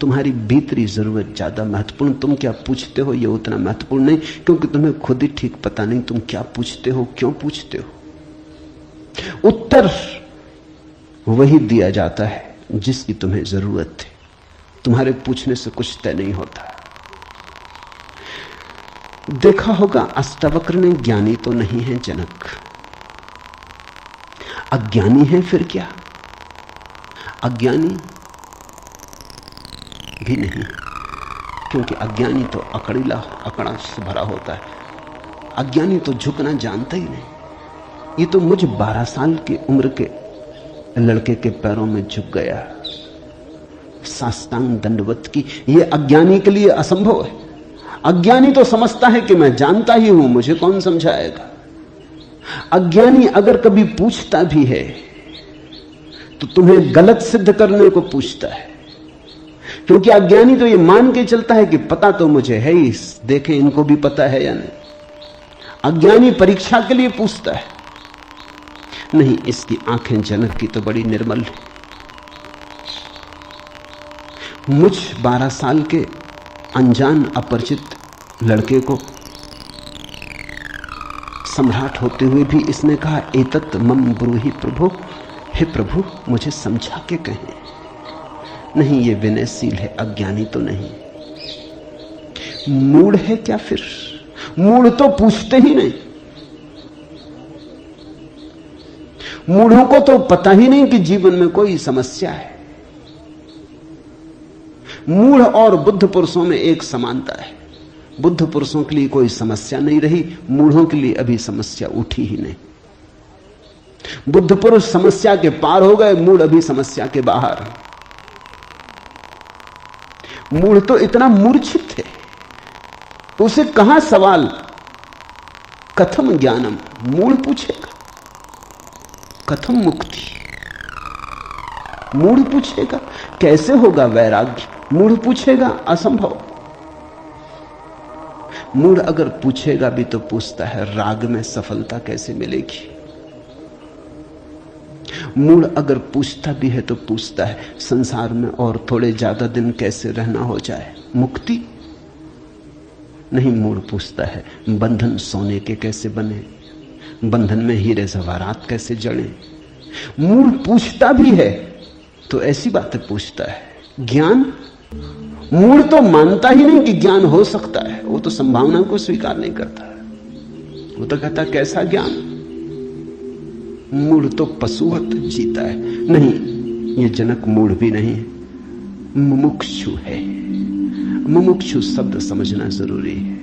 तुम्हारी भीतरी जरूरत ज्यादा महत्वपूर्ण। तुम क्या पूछते हो ये उतना महत्वपूर्ण नहीं, क्योंकि तुम्हें खुद ही ठीक पता नहीं तुम क्या पूछते हो, क्यों पूछते हो। उत्तर वही दिया जाता है जिसकी तुम्हें जरूरत है। तुम्हारे पूछने से कुछ तय नहीं होता। देखा होगा अष्टावक्र ने ज्ञानी तो नहीं है जनक, अज्ञानी है फिर क्या? अज्ञानी भी नहीं, क्योंकि अज्ञानी तो अकड़ा से भरा होता है। अज्ञानी तो झुकना जानता ही नहीं। ये तो मुझ 12 साल की उम्र के लड़के के पैरों में झुक गया, साष्टांग दंडवत की। ये अज्ञानी के लिए असंभव है। अज्ञानी तो समझता है कि मैं जानता ही हूं, मुझे कौन समझाएगा। अज्ञानी अगर कभी पूछता भी है तो तुम्हें गलत सिद्ध करने को पूछता है, क्योंकि अज्ञानी तो ये मान के चलता है कि पता तो मुझे है ही, देखें इनको भी पता है या नहीं। अज्ञानी परीक्षा के लिए पूछता है। नहीं, इसकी आंखें जनक की तो बड़ी निर्मल है। मुझ 12 साल के अनजान अपरिचित लड़के को सम्राट होते हुए भी इसने कहा, एतत् मम ब्रूहि प्रभु, हे प्रभु मुझे समझा के कहें। नहीं, ये विनयशील है, अज्ञानी तो नहीं। मूढ़ है क्या फिर? मूढ़ तो पूछते ही नहीं। मूढ़ों को तो पता ही नहीं कि जीवन में कोई समस्या है। मूढ़ और बुद्ध पुरुषों में एक समानता है। बुद्ध पुरुषों के लिए कोई समस्या नहीं रही, मूढ़ों के लिए अभी समस्या उठी ही नहीं। बुद्ध पुरुष समस्या के पार हो गए, मूढ़ अभी समस्या के बाहर। मूढ़ तो इतना मूर्छित है, तो उसे कहां सवाल कथम ज्ञानम? मूढ़ पूछेगा कथम मुक्ति? मूढ़ पूछेगा कैसे होगा वैराग्य? मूढ़ पूछेगा असंभव। मूढ़ अगर पूछेगा भी तो पूछता है राग में सफलता कैसे मिलेगी। मूढ़ अगर पूछता भी है तो पूछता है संसार में और थोड़े ज्यादा दिन कैसे रहना हो जाए, मुक्ति नहीं। मूढ़ पूछता है बंधन सोने के कैसे बने, बंधन में हीरे जवाहरात कैसे जड़े। मूढ़ पूछता भी है तो ऐसी बातें पूछता है। ज्ञान, मूढ़ तो मानता ही नहीं कि ज्ञान हो सकता है, वो तो संभावना को स्वीकार नहीं करता। वो तो कहता कैसा ज्ञान। मूढ़ तो पशुवत जीता है। नहीं, ये जनक मूढ़ भी नहीं है, मुमुक्षु है। मुमुक्षु शब्द समझना जरूरी है।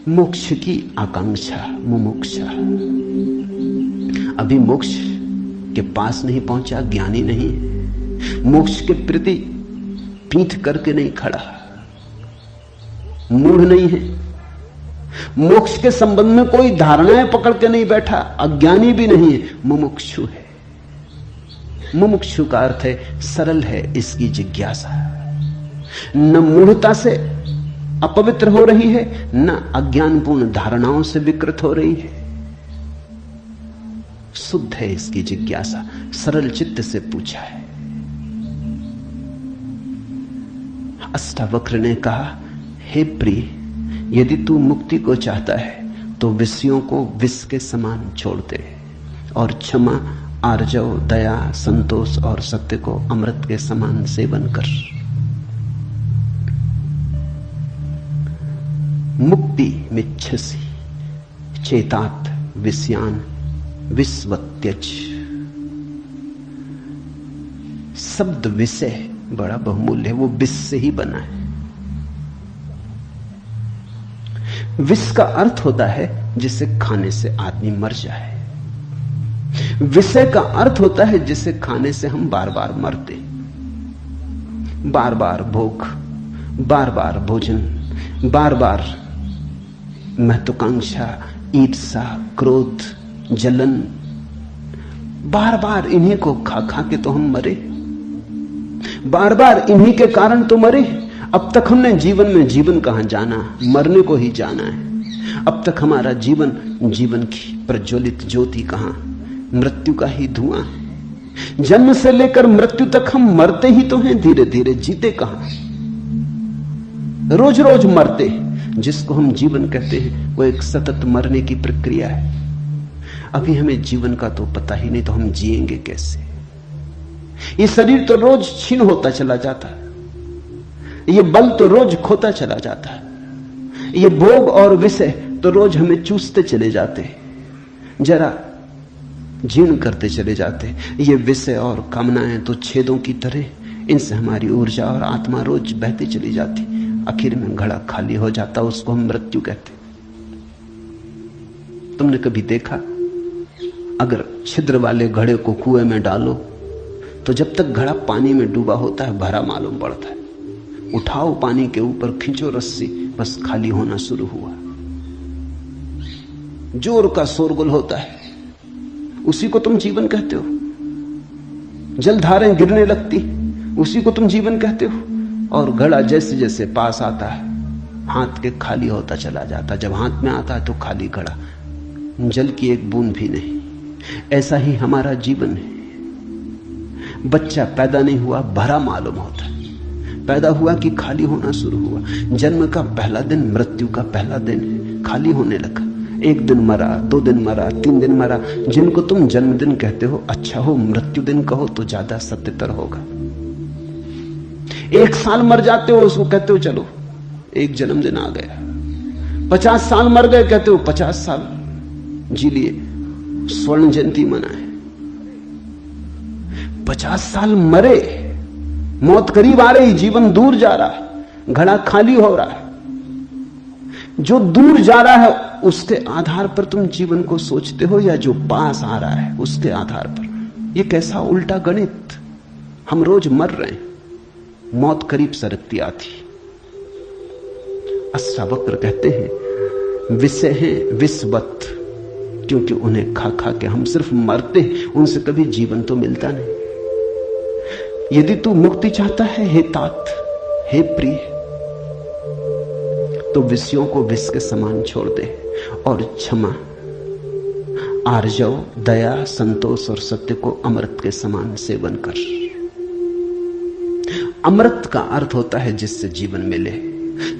मोक्ष की आकांक्षा, मुमुक्षा। अभी मोक्ष के पास नहीं पहुंचा, ज्ञानी नहीं है। मोक्ष के प्रति पीठ करके नहीं खड़ा, मूढ़ नहीं है। मोक्ष के संबंध में कोई धारणाएं पकड़ के नहीं बैठा, अज्ञानी भी नहीं है, मुमुक्षु है। मुमुक्षु का अर्थ है सरल है इसकी जिज्ञासा। न मूढ़ता से अपवित्र हो रही है, न अज्ञानपूर्ण धारणाओं से विकृत हो रही है। शुद्ध है इसकी जिज्ञासा, सरल चित्त से पूछा है। अष्टावक्र ने कहा, हे प्रिय, यदि तू मुक्ति को चाहता है तो विषयों को विष के समान छोड़ दे और क्षमा, आर्जव, दया, संतोष और सत्य को अमृत के समान सेवन कर। मुक्ति मिच्छसि चेतात विषयान विस्वत्यज। शब्द विषय बड़ा बहुमूल्य है, वो विष से ही बना है। विष का अर्थ होता है जिसे खाने से आदमी मर जाए। विषय का अर्थ होता है जिसे खाने से हम बार बार मरते। बार बार भोग, बार बार भोजन, बार बार महत्वाकांक्षा, ईर्ष्या, क्रोध, जलन, बार बार इन्हीं को खा खा के तो हम मरे। बार बार इन्हीं के कारण तो मरे। अब तक हमने जीवन में जीवन कहां जाना, मरने को ही जाना है। अब तक हमारा जीवन, जीवन की प्रज्वलित ज्योति कहां, मृत्यु का ही धुआं है। जन्म से लेकर मृत्यु तक हम मरते ही तो हैं, धीरे धीरे जीते कहां। रोज रोज मरते। जिसको हम जीवन कहते हैं वो एक सतत मरने की प्रक्रिया है। अभी हमें जीवन का तो पता ही नहीं, तो हम जिएंगे कैसे? ये शरीर तो रोज छीन होता चला जाता है, ये बल तो रोज खोता चला जाता है, ये भोग और विषय तो रोज हमें चूसते चले जाते हैं, जरा जीर्ण करते चले जाते हैं। ये विषय और कामनाएं तो छेदों की तरह, इनसे हमारी ऊर्जा और आत्मा रोज बहती चली जाती, आखिर में घड़ा खाली हो जाता, उसको हम मृत्यु कहते। तुमने कभी देखा, अगर छिद्र वाले घड़े को कुएं में डालो तो जब तक घड़ा पानी में डूबा होता है भरा मालूम पड़ता है। उठाओ पानी के ऊपर, खींचो रस्सी, बस खाली होना शुरू हुआ। जोर का शोरगुल होता है, उसी को तुम जीवन कहते हो। जलधारें गिरने लगती, उसी को तुम जीवन कहते हो। और घड़ा जैसे जैसे पास आता है, हाथ के खाली होता चला जाता। जब हाथ में आता है तो खाली घड़ा, जल की एक बूंद भी नहीं। ऐसा ही हमारा जीवन है। बच्चा पैदा नहीं हुआ, भरा मालूम होता है, पैदा हुआ कि खाली होना शुरू हुआ। जन्म का पहला दिन मृत्यु का पहला दिन है, खाली होने लगा। 1 दिन मरा, 2 दिन मरा, 3 दिन मरा। जिनको तुम जन्मदिन कहते हो अच्छा हो, मृत्यु दिन कहो तो ज्यादा सत्यतर होगा। 1 साल मर जाते हो, उसको कहते हो चलो 1 जन्मदिन आ गया। 50 साल मर गए, कहते हो 50 साल जी लिए, स्वर्ण जयंती मनाए। 50 साल मरे, मौत करीब आ रही, जीवन दूर जा रहा है, घड़ा खाली हो रहा है। जो दूर जा रहा है उसके आधार पर तुम जीवन को सोचते हो, या जो पास आ रहा है उसके आधार पर? यह कैसा उल्टा गणित। हम रोज मर रहे हैं, मौत करीब सरकती आती। अष्टावक्र कहते हैं विषय हैं विषवत, क्योंकि उन्हें खा खा के हम सिर्फ मरते हैं, उनसे कभी जीवन तो मिलता नहीं। यदि तू मुक्ति चाहता है हे तात, हे प्रिय, तो विषयों को विष के समान छोड़ दे और क्षमा, आर्जव, दया, संतोष और सत्य को अमृत के समान सेवन कर। अमृत का अर्थ होता है जिससे जीवन मिले,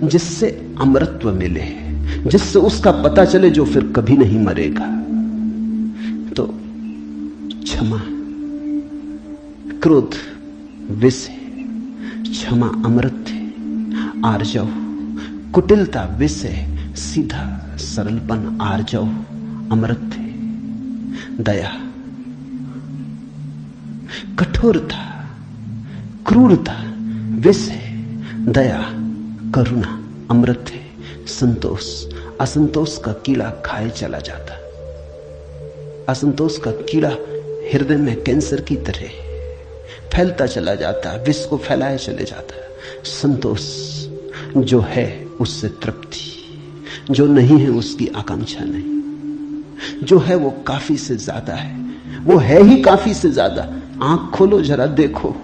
जिससे अमृतत्व मिले, जिससे उसका पता चले जो फिर कभी नहीं मरेगा। तो क्षमा, क्रोध विष है, क्षमा अमृत है, आर्जव, कुटिलता विष है, सीधा सरलपन आर्जव अमृत है, दया, कठोरता, क्रूरता विष है, दया, करुणा अमृत है, संतोष, असंतोष का कीड़ा खाए चला जाता। असंतोष का कीड़ा हृदय में कैंसर की तरह फैलता चला जाता है, विष को फैलाए चले जाता है। संतोष जो है उससे तृप्ति, जो नहीं है उसकी आकांक्षा नहीं, जो है वो काफी से ज्यादा है, वो है ही काफी से ज्यादा। आंख खोलो जरा देखो,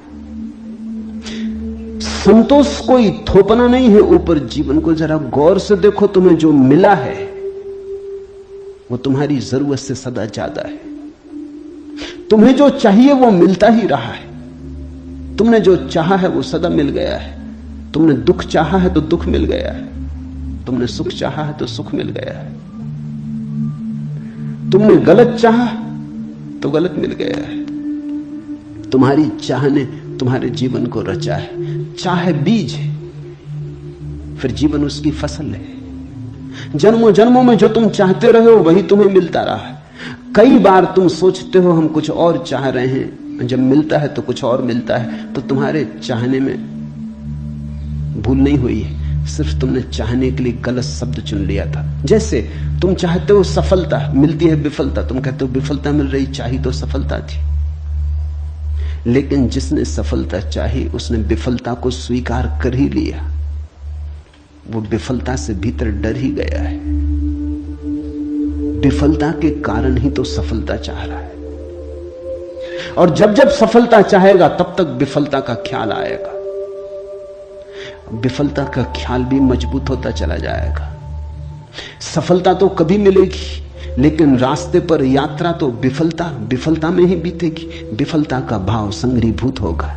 संतोष कोई थोपना नहीं है ऊपर, जीवन को जरा गौर से देखो, तुम्हें जो मिला है वो तुम्हारी जरूरत से सदा ज्यादा है। तुम्हें जो चाहिए वो मिलता ही रहा है, तुमने जो चाहा है वो सदा मिल गया है। तुमने दुख चाहा है तो दुख मिल गया है, तुमने सुख चाहा है तो सुख मिल गया है, तुमने गलत चाहा तो गलत मिल गया है। तुम्हारी चाह ने तुम्हारे जीवन को रचा है। चाह बीज है, फिर जीवन उसकी फसल है। जन्मों जन्मों में जो तुम चाहते रहे हो वही तुम्हें मिलता रहा है। कई बार तुम सोचते हो हम कुछ और चाह रहे हैं, जब मिलता है तो कुछ और मिलता है। तो तुम्हारे चाहने में भूल नहीं हुई है, सिर्फ तुमने चाहने के लिए गलत शब्द चुन लिया था। जैसे तुम चाहते हो सफलता, मिलती है विफलता, तुम कहते हो विफलता मिल रही, चाही तो सफलता थी। लेकिन जिसने सफलता चाही उसने विफलता को स्वीकार कर ही लिया, वो विफलता से भीतर डर ही गया है। विफलता के कारण ही तो सफलता चाह रहा है, और जब जब सफलता चाहेगा तब तक विफलता का ख्याल आएगा। विफलता का ख्याल भी मजबूत होता चला जाएगा। सफलता तो कभी मिलेगी, लेकिन रास्ते पर यात्रा तो विफलता में ही बीतेगी। विफलता का भाव संग्रीभूत होगा,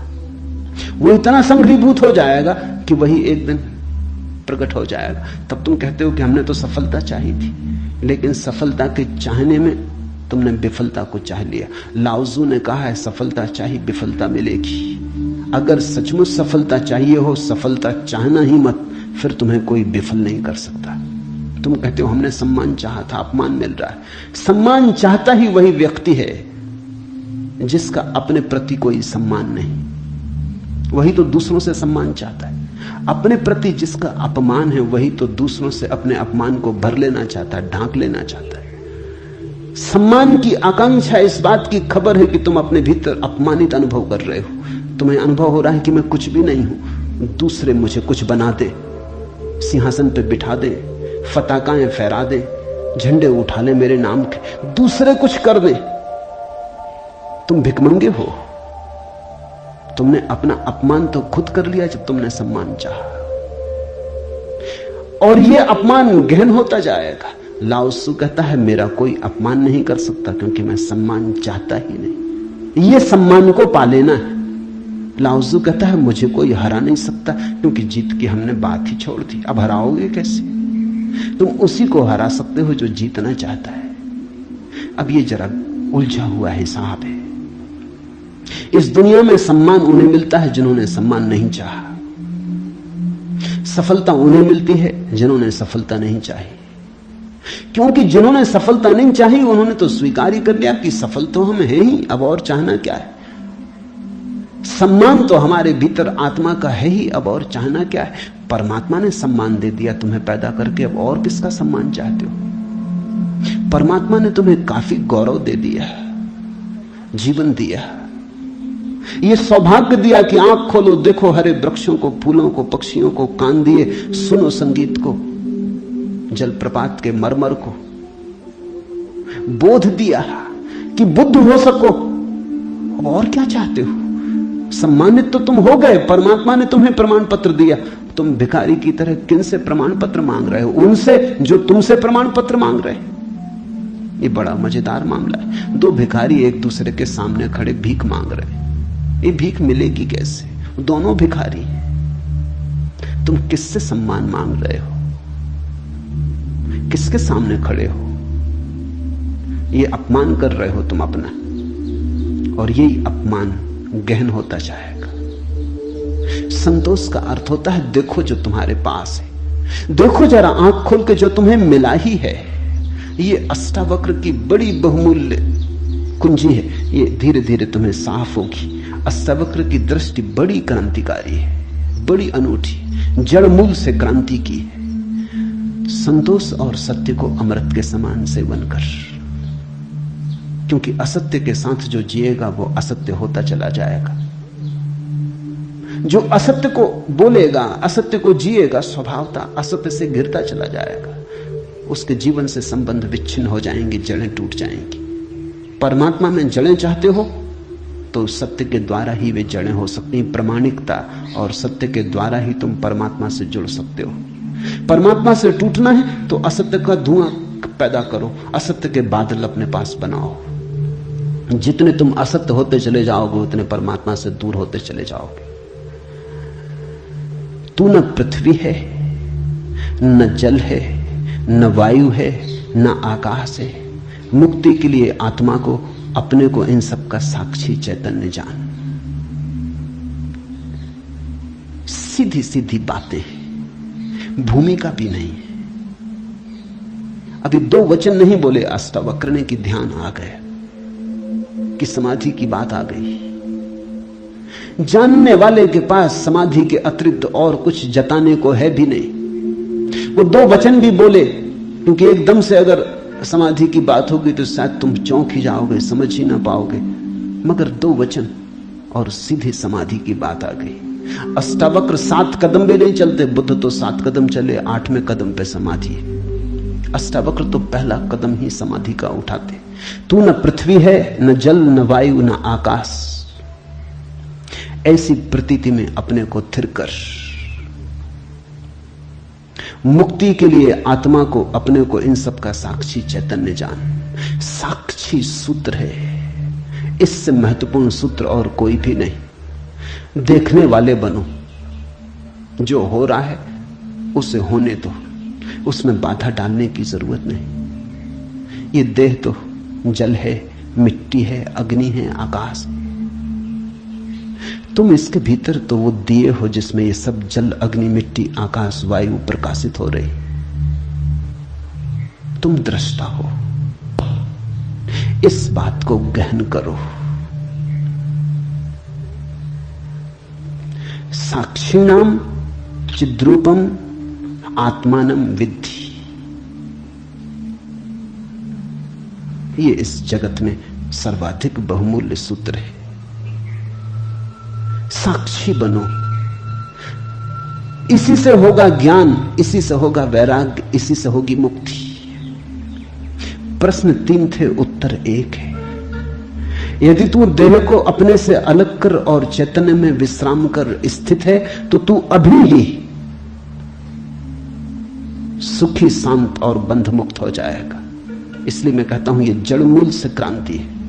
वो इतना संग्रीभूत हो जाएगा कि वही एक दिन प्रकट हो जाएगा। तब तुम कहते हो कि हमने तो सफलता चाही थी, लेकिन सफलता के चाहने में तुमने विफलता को चाह लिया। लाओजू ने कहा है सफलता चाहिए विफलता मिलेगी। अगर सचमुच सफलता चाहिए हो, सफलता चाहना ही मत, फिर तुम्हें कोई विफल नहीं कर सकता। तुम कहते हो हमने सम्मान चाहा था, अपमान मिल रहा है। सम्मान चाहता ही वही व्यक्ति है जिसका अपने प्रति कोई सम्मान नहीं, वही तो दूसरों से सम्मान चाहता है। अपने प्रति जिसका अपमान है वही तो दूसरों से अपने अपमान को भर लेना चाहता है, ढांक लेना चाहता है। सम्मान की आकांक्षा इस बात की खबर है कि तुम अपने भीतर अपमानित अनुभव कर रहे हो। तुम्हें अनुभव हो रहा है कि मैं कुछ भी नहीं हूं, दूसरे मुझे कुछ बना दे, सिंहासन पे बिठा दे, फताकाएं फहरा दे, झंडे उठा ले मेरे नाम के, दूसरे कुछ कर दे। तुम भिखमंगे हो। तुमने अपना अपमान तो खुद कर लिया जब तुमने सम्मान चाहा, और यह अपमान गहन होता जाएगा। लाओ त्सु कहता है मेरा कोई अपमान नहीं कर सकता, क्योंकि मैं सम्मान चाहता ही नहीं। यह सम्मान को पा लेना है, लाओजू कहता है मुझे कोई हरा नहीं सकता, क्योंकि जीत की हमने बात ही छोड़ दी। अब हराओगे कैसे? तुम उसी को हरा सकते हो जो जीतना चाहता है। अब ये जरा उलझा हुआ हिसाब है। इस दुनिया में सम्मान उन्हें मिलता है जिन्होंने सम्मान नहीं चाहा। सफलता उन्हें मिलती है जिन्होंने सफलता नहीं चाही, क्योंकि जिन्होंने सफलता नहीं चाही उन्होंने तो स्वीकार ही कर लिया कि सफल तो हम हैं ही, अब और चाहना क्या है। सम्मान तो हमारे भीतर आत्मा का है ही, अब और चाहना क्या है। परमात्मा ने सम्मान दे दिया तुम्हें पैदा करके, अब और किसका सम्मान चाहते हो? परमात्मा ने तुम्हें काफी गौरव दे दिया, जीवन दिया, ये सौभाग्य दिया कि आंख खोलो, देखो हरे वृक्षों को, फूलों को, पक्षियों को, कान दिए, सुनो संगीत को, जलप्रपात के मरमर को, बोध दिया कि बुद्ध हो सको। अब और क्या चाहते हो? सम्मानित तो तुम हो गए, परमात्मा ने तुम्हें प्रमाण पत्र दिया। तुम भिखारी की तरह किन से प्रमाण पत्र मांग रहे हो? उनसे जो तुमसे प्रमाण पत्र मांग रहे हैं। ये बड़ा मजेदार मामला है। दो भिखारी एक दूसरे के सामने खड़े भीख मांग रहे हैं। ये भीख मिलेगी कैसे? दोनों भिखारी हैं। तुम किससे सम्मान मांग रहे हो? किसके सामने खड़े हो? ये अपमान कर रहे हो तुम अपना, और यही अपमान गहन होता जाएगा। संतोष का अर्थ होता है देखो जो तुम्हारे पास है, देखो जरा आंख खोल के जो तुम्हें मिला ही है। ये अष्टावक्र की बड़ी बहुमूल्य कुंजी है, ये धीरे धीरे तुम्हें साफ होगी। अष्टावक्र की दृष्टि बड़ी क्रांतिकारी है, बड़ी अनूठी, जड़ मूल से क्रांति की है। संतोष और सत्य को अमृत के समान सेवन कर, क्योंकि असत्य के साथ जो जिएगा वो असत्य होता चला जाएगा। जो असत्य को बोलेगा, असत्य को जिएगा, स्वभावतः असत्य से गिरता चला जाएगा। उसके जीवन से संबंध विच्छिन्न हो जाएंगे, जड़ें टूट जाएंगी। परमात्मा में जड़ें चाहते हो तो सत्य के द्वारा ही वे जड़ें हो सकती हैं। प्रामाणिकता और सत्य के द्वारा ही तुम परमात्मा से जुड़ सकते हो। परमात्मा से टूटना है तो असत्य का धुआं पैदा करो, असत्य के बादल अपने पास बनाओ। जितने तुम असत्य होते चले जाओगे उतने परमात्मा से दूर होते चले जाओगे। तू न पृथ्वी है, न जल है, न वायु है, न आकाश है। मुक्ति के लिए आत्मा को, अपने को, इन सब का साक्षी चैतन्य जान। सीधी सीधी बातें, भूमिका भी नहीं है। अभी दो वचन नहीं बोले अष्टावक्र ने कि ध्यान आ गया, कि समाधि की बात आ गई। जानने वाले के पास समाधि के अतिरिक्त और कुछ जताने को है भी नहीं। वो दो वचन भी बोले, क्योंकि एकदम से अगर समाधि की बात होगी तो शायद तुम चौंक ही जाओगे, समझ ही ना पाओगे। मगर दो वचन और सीधी समाधि की बात आ गई। अष्टावक्र 7 कदम भी नहीं चलते, बुद्ध तो 7 कदम चले, 8वें कदम पे समाधि। अष्टावक्र तो पहला कदम ही समाधि का उठाते। तू न पृथ्वी है, न जल, न वायु, न आकाश। ऐसी प्रतीति में अपने को थिर कर। मुक्ति के लिए आत्मा को, अपने को, इन सब का साक्षी चैतन्य जान। साक्षी सूत्र है, इससे महत्वपूर्ण सूत्र और कोई भी नहीं। देखने वाले बनो, जो हो रहा है उसे होने दो, उसमें बाधा डालने की जरूरत नहीं। ये देह तो जल है, मिट्टी है, अग्नि है, आकाश है। तुम इसके भीतर तो वो दिए हो जिसमें ये सब जल, अग्नि, मिट्टी, आकाश, वायु प्रकाशित हो रही। तुम दृष्टा हो। इस बात को गहन करो। साक्षिणाम चिद्रूपम आत्मानम विद्धि। ये इस जगत में सर्वाधिक बहुमूल्य सूत्र है। साक्षी बनो। इसी से होगा ज्ञान, इसी से होगा वैराग्य, इसी से होगी मुक्ति। प्रश्न 3 थे, उत्तर 1 है। यदि तू देह को अपने से अलग कर और चैतन्य में विश्राम कर स्थित है तो तू अभी ही सुखी, शांत और बंध मुक्त हो जाएगा। इसलिए मैं कहता हूं ये जड़ मूल से क्रांति है।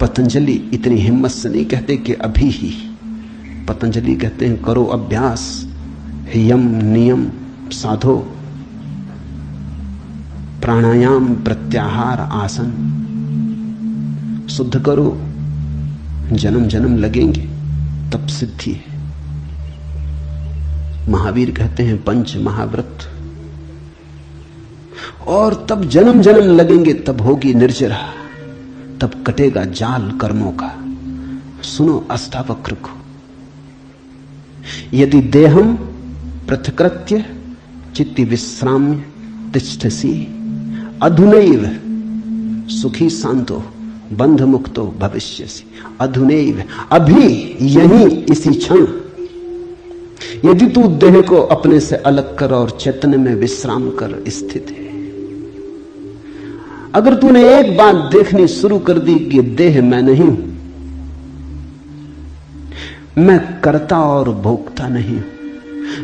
पतंजलि इतनी हिम्मत से नहीं कहते कि अभी ही। पतंजलि कहते हैं करो अभ्यास, यम नियम साधो, प्राणायाम प्रत्याहार आसन, शुद्ध करो, जन्म जन्म लगेंगे तब सिद्धि है। महावीर कहते हैं पंच महाव्रत, और तब जन्म जन्म लगेंगे, तब होगी निर्जरा, तब कटेगा जाल कर्मों का। सुनो अष्टावक्र को, यदि देहम पृथकृत्य चित्ति विश्राम्य तिष्ठसि अधुनैव सुखी शांतो बंध मुक्तो भविष्यसि। अधुनैव, अभी, यही, इसी क्षण। यदि तू देह को अपने से अलग कर और चैतन्य में विश्राम कर स्थित है, अगर तूने एक बात देखनी शुरू कर दी कि देह मैं नहीं हूं, मैं करता और भोगता नहीं हूं,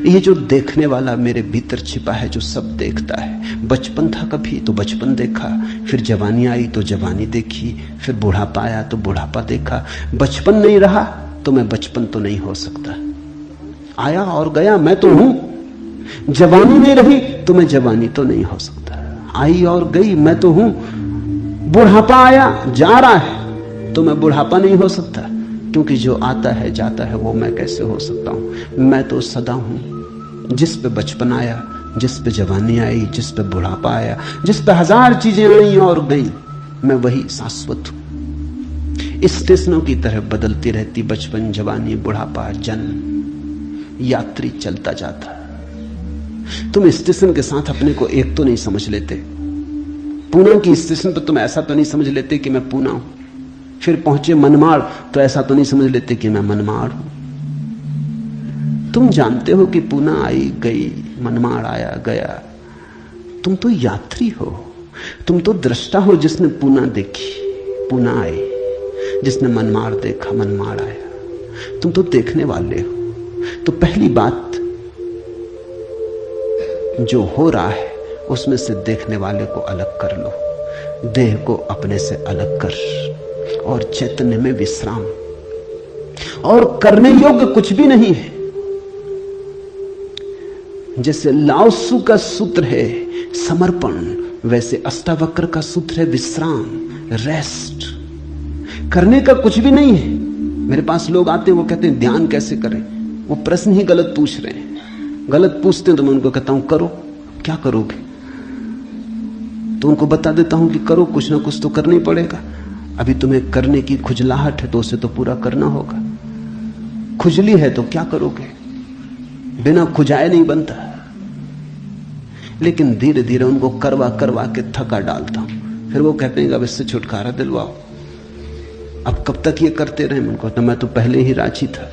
ये जो देखने वाला मेरे भीतर छिपा है जो सब देखता है। बचपन था कभी तो बचपन देखा, फिर जवानी आई तो जवानी देखी, फिर बुढ़ापा आया तो बुढ़ापा देखा। बचपन नहीं रहा तो मैं बचपन तो नहीं हो सकता। आया और गया, मैं तो हूं। जवानी नहीं रही तो मैं जवानी तो नहीं हो सकता। आई और गई, मैं तो हूं। बुढ़ापा आया जा रहा है तो मैं बुढ़ापा नहीं हो सकता, क्योंकि जो आता है जाता है वो मैं कैसे हो सकता हूं। मैं तो सदा हूं। जिस पे बचपन आया, जिस पे जवानी आई, जिस पे बुढ़ापा आया, जिस पे हजार चीजें आई और गई, मैं वही शाश्वत हूं। स्टेशनों की तरह बदलती रहती बचपन, जवानी, बुढ़ापा, जन्म, यात्री चलता जाता। तुम स्टेशन के साथ अपने को एक तो नहीं समझ लेते। पूना की स्टेशन पर तुम ऐसा तो नहीं समझ लेते कि मैं पूना हूं। फिर पहुंचे मनमाड़ तो ऐसा तो नहीं समझ लेते कि मैं मनमाड़ हूं। तुम जानते हो कि पूना आई गई, मनमाड़ आया गया। तुम तो यात्री हो, तुम तो दृष्टा हो जिसने पूना देखी, पूना आई, जिसने मनमाड़ देखा, मनमाड़ आया। तुम तो देखने वाले हो। तो पहली बात, जो हो रहा है उसमें से देखने वाले को अलग कर लो। देह को अपने से अलग कर और चैतन्य में विश्राम। और करने योग्य कुछ भी नहीं है। जैसे लाओत्सु का सूत्र है समर्पण, वैसे अष्टावक्र का सूत्र है विश्राम, रेस्ट। करने का कुछ भी नहीं है। मेरे पास लोग आते हैं, वो कहते हैं ध्यान कैसे करें। वो प्रश्न ही गलत पूछ रहे हैं। गलत पूछते हैं तो मैं उनको कहता हूं करो। क्या करोगे? तो उनको बता देता हूं कि करो, कुछ ना कुछ तो करना ही पड़ेगा। अभी तुम्हें करने की खुजलाहट है तो उसे तो पूरा करना होगा। खुजली है तो क्या करोगे? बिना खुजाए नहीं बनता। लेकिन धीरे धीरे उनको करवा करवा के थका डालता हूं। फिर वो कहते हैं अब इससे छुटकारा दिलवाओ। अब कब तक ये करते रहे? उनको तो मैं तो पहले ही राजी था,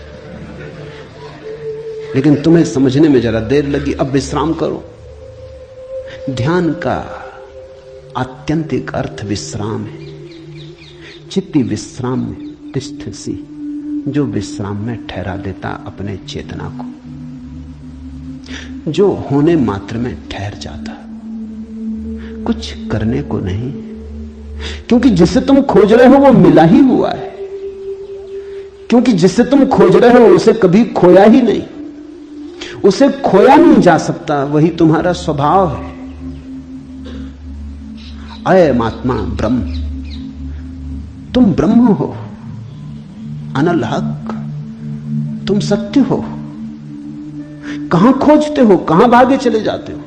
लेकिन तुम्हें समझने में जरा देर लगी। अब विश्राम करो। ध्यान का आत्यंतिक अर्थ विश्राम है। चित्ती विश्राम में तिष्ठसि, जो विश्राम में ठहरा देता अपने चेतना को, जो होने मात्र में ठहर जाता, कुछ करने को नहीं। क्योंकि जिसे तुम खोज रहे हो वो मिला ही हुआ है। क्योंकि जिसे तुम खोज रहे हो उसे कभी खोया ही नहीं, उसे खोया नहीं जा सकता। वही तुम्हारा स्वभाव है। अयम आत्मा ब्रह्म, तुम ब्रह्म हो, अनल हक, तुम सत्य हो। कहां खोजते हो? कहां भागे चले जाते हो?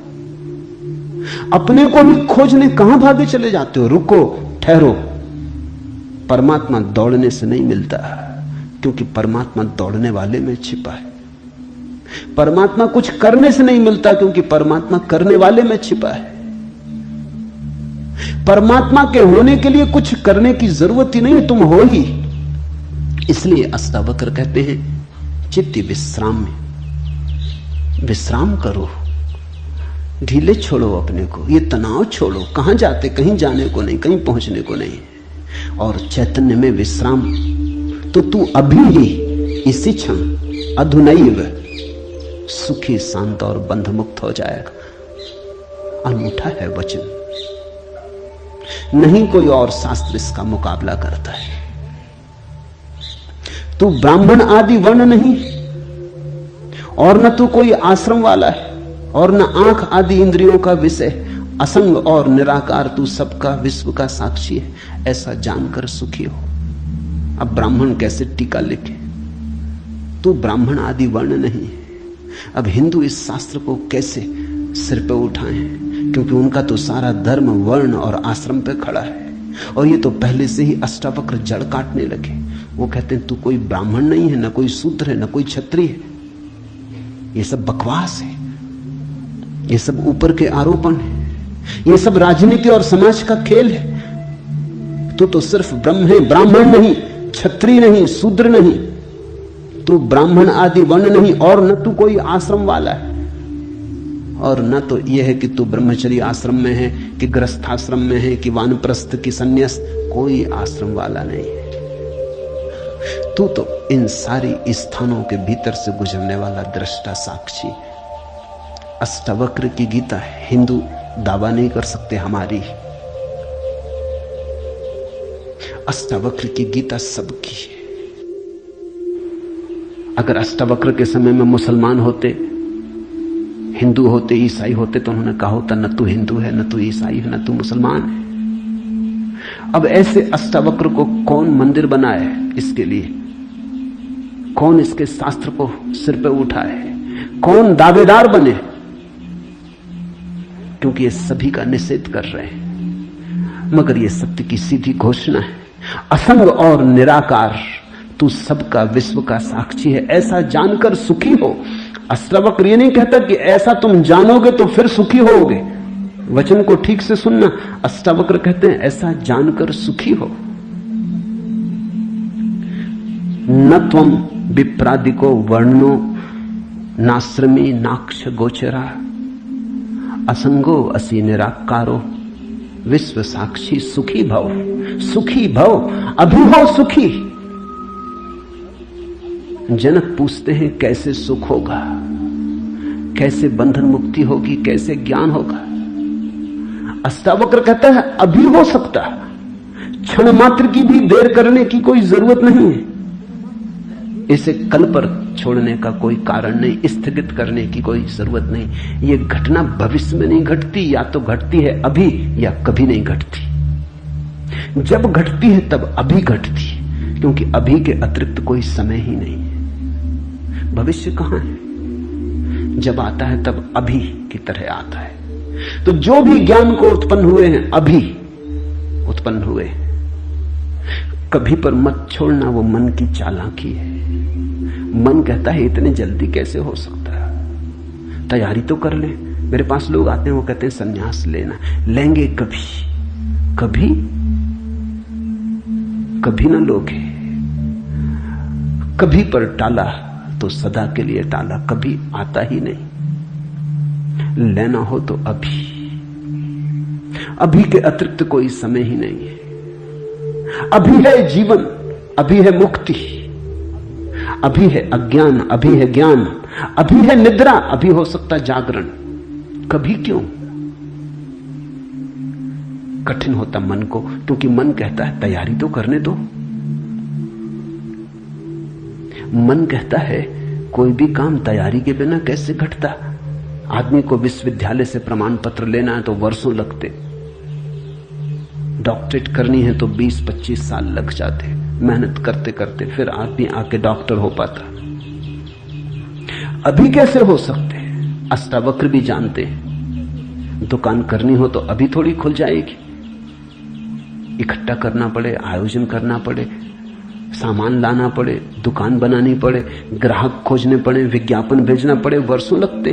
अपने को भी खोजने कहां भागे चले जाते हो? रुको, ठहरो। परमात्मा दौड़ने से नहीं मिलता, क्योंकि परमात्मा दौड़ने वाले में छिपा है। परमात्मा कुछ करने से नहीं मिलता, क्योंकि परमात्मा करने वाले में छिपा है। परमात्मा के होने के लिए कुछ करने की जरूरत ही नहीं, तुम हो ही। इसलिए अष्टावक्र कहते हैं चित्त विश्राम में विश्राम करो, ढीले छोड़ो अपने को, ये तनाव छोड़ो। कहां जाते? कहीं जाने को नहीं, कहीं पहुंचने को नहीं। और चैतन्य में विश्राम, तो तू अभी ही इसी क्षण अधुनैव सुखी शांत और बंध मुक्त हो जाएगा। अनूठा है वचन, नहीं कोई और शास्त्र इसका मुकाबला करता है। तू ब्राह्मण आदि वर्ण नहीं, और न तू कोई आश्रम वाला है, और न आंख आदि इंद्रियों का विषय। असंग और निराकार तू सबका विश्व का साक्षी है, ऐसा जानकर सुखी हो। अब ब्राह्मण कैसे टीका लिखे? तू ब्राह्मण आदि वर्ण नहीं है। अब हिंदू इस शास्त्र को कैसे सिर पे उठाएं, क्योंकि उनका तो सारा धर्म वर्ण और आश्रम पे खड़ा है, और ये तो पहले से ही अष्टावक्र जड़ काटने लगे। वो कहते हैं तू कोई ब्राह्मण नहीं है, ना कोई शूद्र है, ना कोई क्षत्रिय है। ये सब बकवास है, ये सब ऊपर के आरोपण है, ये सब राजनीति और समाज का खेल है। तू तो सिर्फ ब्रह्म है, ब्राह्मण नहीं, क्षत्रिय नहीं, शूद्र नहीं, तू ब्राह्मण आदि वर्ण नहीं, और न तू कोई आश्रम वाला है, और न तो यह है कि तू ब्रह्मचर्य आश्रम में है कि गृहस्थाश्रम में है कि वानप्रस्थ की संन्यास, कोई आश्रम वाला नहीं है। तू तो इन सारी स्थानों के भीतर से गुजरने वाला दृष्टा साक्षी। अष्टावक्र की गीता हिंदू दावा नहीं कर सकते हमारी, अष्टावक्र की गीता सबकी है। अगर अष्टावक्र के समय में मुसलमान होते, हिंदू होते, ईसाई होते, तो उन्होंने कहा होता न तू हिंदू है, न तू ईसाई है, न तू मुसलमान है। अब ऐसे अष्टावक्र को कौन मंदिर बनाए? इसके लिए कौन इसके शास्त्र को सिर पे उठाए? कौन दावेदार बने? क्योंकि ये सभी का निषेध कर रहे हैं। मगर ये सत्य की सीधी घोषणा है, असंग और निराकार तू सबका विश्व का साक्षी है, ऐसा जानकर सुखी हो। अष्टावक्र ये नहीं कहता कि ऐसा तुम जानोगे तो फिर सुखी होगे। वचन को ठीक से सुनना, अष्टावक्र कहते हैं ऐसा जानकर सुखी हो। न त्वम विप्रादिको वर्णो नाश्रमी नाक्ष गोचरा असंगो असि निराकारो विश्व साक्षी सुखी भव। सुखी भव, अभी हो सुखी। जनक पूछते हैं कैसे सुख होगा, कैसे बंधन मुक्ति होगी, कैसे ज्ञान होगा? अष्टावक्र कहता है अभी हो सकता, क्षण मात्र की भी देर करने की कोई जरूरत नहीं है। इसे कल पर छोड़ने का कोई कारण नहीं, स्थगित करने की कोई जरूरत नहीं। यह घटना भविष्य में नहीं घटती, या तो घटती है अभी या कभी नहीं घटती। जब घटती है तब अभी घटती है, क्योंकि अभी के अतिरिक्त कोई समय ही नहीं है। भविष्य कहां है? जब आता है तब अभी की तरह आता है। तो जो भी ज्ञान को उत्पन्न हुए हैं अभी उत्पन्न हुए। कभी पर मत छोड़ना, वो मन की चालाकी है। मन कहता है इतने जल्दी कैसे हो सकता है, तैयारी तो कर ले। मेरे पास लोग आते हैं, वो कहते हैं संन्यास लेना, लेंगे कभी कभी कभी ना लोगे। कभी पर टाला तो सदा के लिए टाला, कभी आता ही नहीं। लेना हो तो अभी, अभी के अतिरिक्त कोई समय ही नहीं है। अभी है जीवन, अभी है मुक्ति, अभी है अज्ञान, अभी है ज्ञान, अभी है निद्रा, अभी हो सकता जागरण। कभी क्यों? कठिन होता मन को, क्योंकि मन कहता है तैयारी तो करने दो। मन कहता है कोई भी काम तैयारी के बिना कैसे घटता। आदमी को विश्वविद्यालय से प्रमाण पत्र लेना है तो वर्षों लगते, डॉक्टरेट करनी है तो 20-25 साल लग जाते, मेहनत करते करते फिर आदमी आके डॉक्टर हो पाता। अभी कैसे हो सकते? अष्टावक्र भी जानते हैं, दुकान करनी हो तो अभी थोड़ी खुल जाएगी। इकट्ठा करना पड़े, आयोजन करना पड़े, सामान लाना पड़े, दुकान बनानी पड़े, ग्राहक खोजने पड़े, विज्ञापन भेजना पड़े, वर्षों लगते।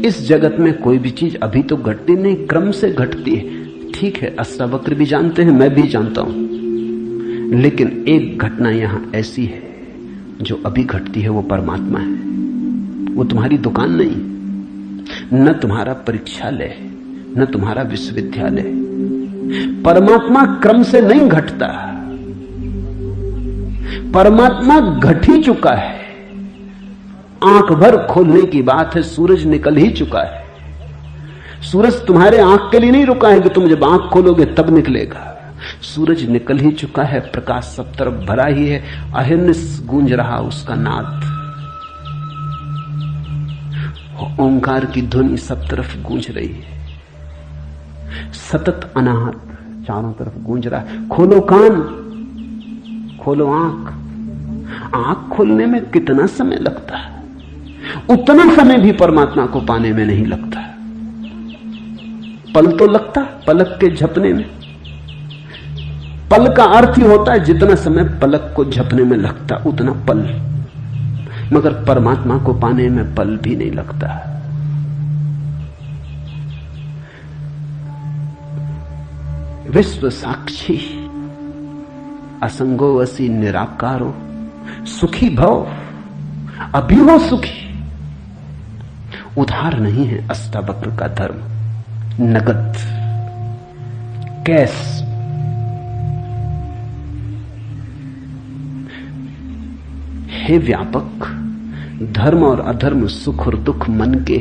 इस जगत में कोई भी चीज अभी तो घटती नहीं, क्रम से घटती है। ठीक है, अष्टावक्र भी जानते हैं, मैं भी जानता हूं, लेकिन एक घटना यहां ऐसी है जो अभी घटती है, वो परमात्मा है। वो तुम्हारी दुकान नहीं, न तुम्हारा परीक्षालय, न तुम्हारा विश्वविद्यालय। परमात्मा क्रम से नहीं घटता, परमात्मा घट ही चुका है। आंख भर खोलने की बात है, सूरज निकल ही चुका है। सूरज तुम्हारे आंख के लिए नहीं रुका है कि तुम जब आंख खोलोगे तब निकलेगा। सूरज निकल ही चुका है, प्रकाश सब तरफ भरा ही है, अहिर्निश गूंज रहा उसका नाद, ओंकार की ध्वनि सब तरफ गूंज रही है, सतत अनाहत चारों तरफ गूंज रहा है। खोलो कान, खोलो आंख। आंख खोलने में कितना समय लगता है, उतना समय भी परमात्मा को पाने में नहीं लगता। पल तो लगता, पलक के झपने में। पल का अर्थ ही होता है जितना समय पलक को झपने में लगता उतना पल, मगर परमात्मा को पाने में पल भी नहीं लगता। विश्व साक्षी असंगो वसी निराकारो, सुखी भव अभी हो सुखी। उधार नहीं है अष्टावक्र का धर्म, नगद कैश। हे व्यापक, धर्म और अधर्म, सुख और दुख मन के।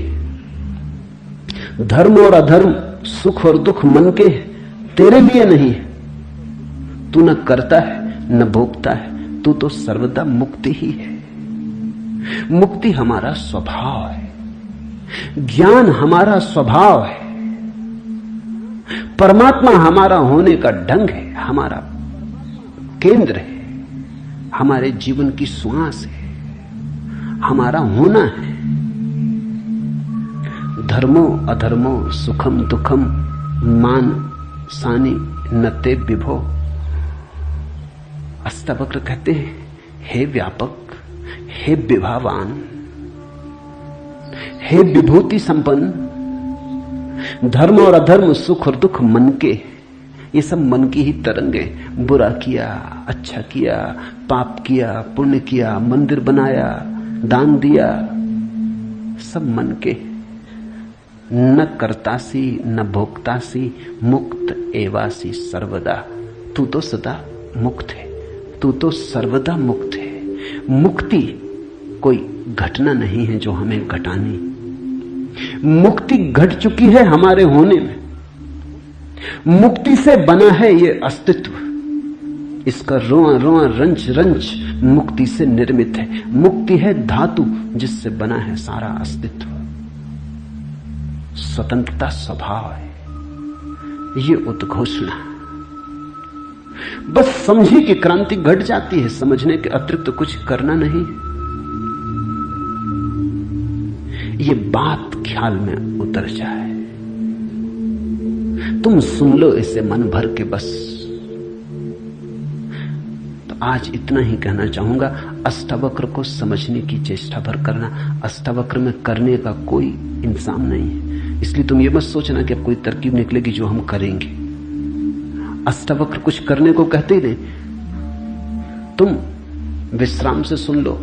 धर्म और अधर्म, सुख और दुख मन के, तेरे लिए नहीं। तू न करता है न भोगता है, तू तो सर्वदा मुक्ति ही है। मुक्ति हमारा स्वभाव है, ज्ञान हमारा स्वभाव है, परमात्मा हमारा होने का ढंग है, हमारा केंद्र है, हमारे जीवन की श्वास है, हमारा होना है। धर्मो अधर्मो सुखम दुखम मान सानी नते विभो। अष्टावक्र कहते हैं, हे व्यापक, हे विभावान, हे विभूति संपन्न, धर्म और अधर्म, सुख और दुख मन के, ये सब मन की ही तरंगे। बुरा किया, अच्छा किया, पाप किया, पुण्य किया, मंदिर बनाया, दान दिया, सब मन के। न करतासी न भोक्तासी, मुक्त एवासी सर्वदा। तू तो सदा मुक्त है, तू तो सर्वदा मुक्त है। मुक्ति कोई घटना नहीं है जो हमें घटानी, मुक्ति घट चुकी है हमारे होने में। मुक्ति से बना है ये अस्तित्व, इसका रोआ रोआ रंच रंच मुक्ति से निर्मित है। मुक्ति है धातु जिससे बना है सारा अस्तित्व। स्वतंत्रता स्वभाव है, ये उद्घोषणा। बस समझी कि क्रांति घट जाती है, समझने के अतिरिक्त तो कुछ करना नहीं। ये बात ख्याल में उतर जाए, तुम सुन लो इसे मन भर के बस। तो आज इतना ही कहना चाहूंगा। अष्टावक्र को समझने की चेष्टा भर करना। अष्टावक्र में करने का कोई इंसान नहीं है, इसलिए तुम ये मत सोचना कि अब कोई तरकीब निकलेगी जो हम करेंगे। अष्टावक्र कुछ करने को कहते ही नहीं, तुम विश्राम से सुन लो,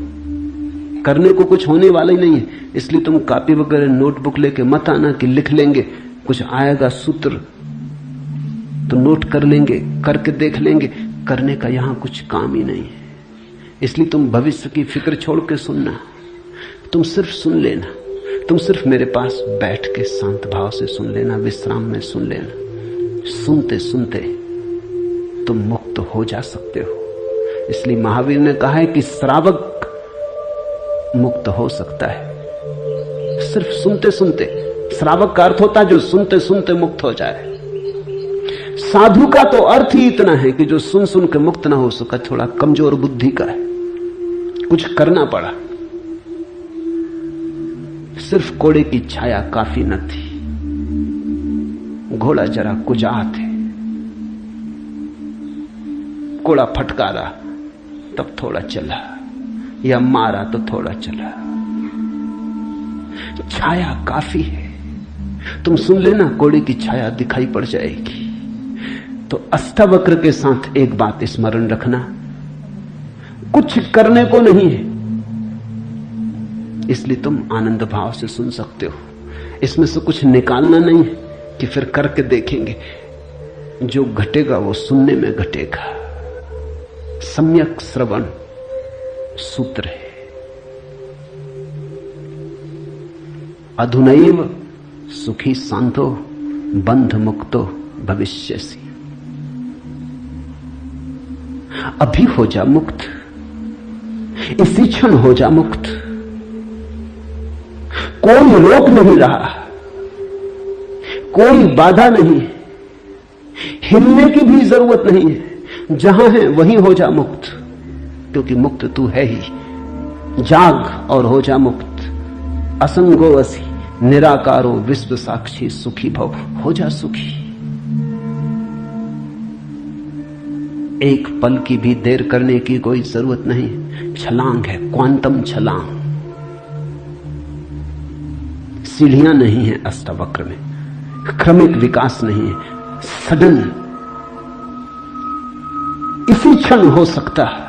करने को कुछ होने वाला ही नहीं है। इसलिए तुम कॉपी वगैरह नोटबुक लेके मत आना कि लिख लेंगे, कुछ आएगा सूत्र तो नोट कर लेंगे, करके देख लेंगे। करने का यहां कुछ काम ही नहीं है। इसलिए तुम भविष्य की फिक्र छोड़ के सुनना, तुम सिर्फ सुन लेना, तुम सिर्फ मेरे पास बैठ के शांत भाव से सुन लेना, विश्राम में सुन लेना। सुनते सुनते तुम मुक्त हो जा सकते हो। इसलिए महावीर ने कहा है कि श्रावक मुक्त हो सकता है सिर्फ सुनते सुनते। श्रावक का अर्थ होता है जो सुनते सुनते मुक्त हो जाए। साधु का तो अर्थ ही इतना है कि जो सुन सुन के मुक्त ना हो सका, थोड़ा कमजोर बुद्धि का है, कुछ करना पड़ा। सिर्फ कोड़े की छाया काफी न थी, घोड़ा जरा कुजात है, कोड़ा फटकारा तब थोड़ा चला, या मारा तो थोड़ा चला। छाया काफी है, तुम सुन लेना, कोड़े की छाया दिखाई पड़ जाएगी। तो अष्टावक्र के साथ एक बात स्मरण रखना, कुछ करने को नहीं है, इसलिए तुम आनंद भाव से सुन सकते हो। इसमें से कुछ निकालना नहीं है कि फिर करके देखेंगे। जो घटेगा वो सुनने में घटेगा। सम्यक श्रवण सूत्र है। अधुनैव सुखी शांतो बंध मुक्तो भविष्यसि। अभी हो जा मुक्त, इसी क्षण हो जा मुक्त। कोई रोक नहीं रहा, कोई बाधा नहीं, हिलने की भी जरूरत नहीं है। जहां है वहीं हो जा मुक्त, क्योंकि मुक्त तू है ही। जाग और हो जा मुक्त। असंगो असी निराकारो विश्व साक्षी सुखी भव, हो जा सुखी। एक पल की भी देर करने की कोई जरूरत नहीं। छलांग है, क्वांटम छलांग। सीढ़ियां नहीं है अष्टवक्र में, क्रमिक विकास नहीं है, सडन इसी क्षण हो सकता है।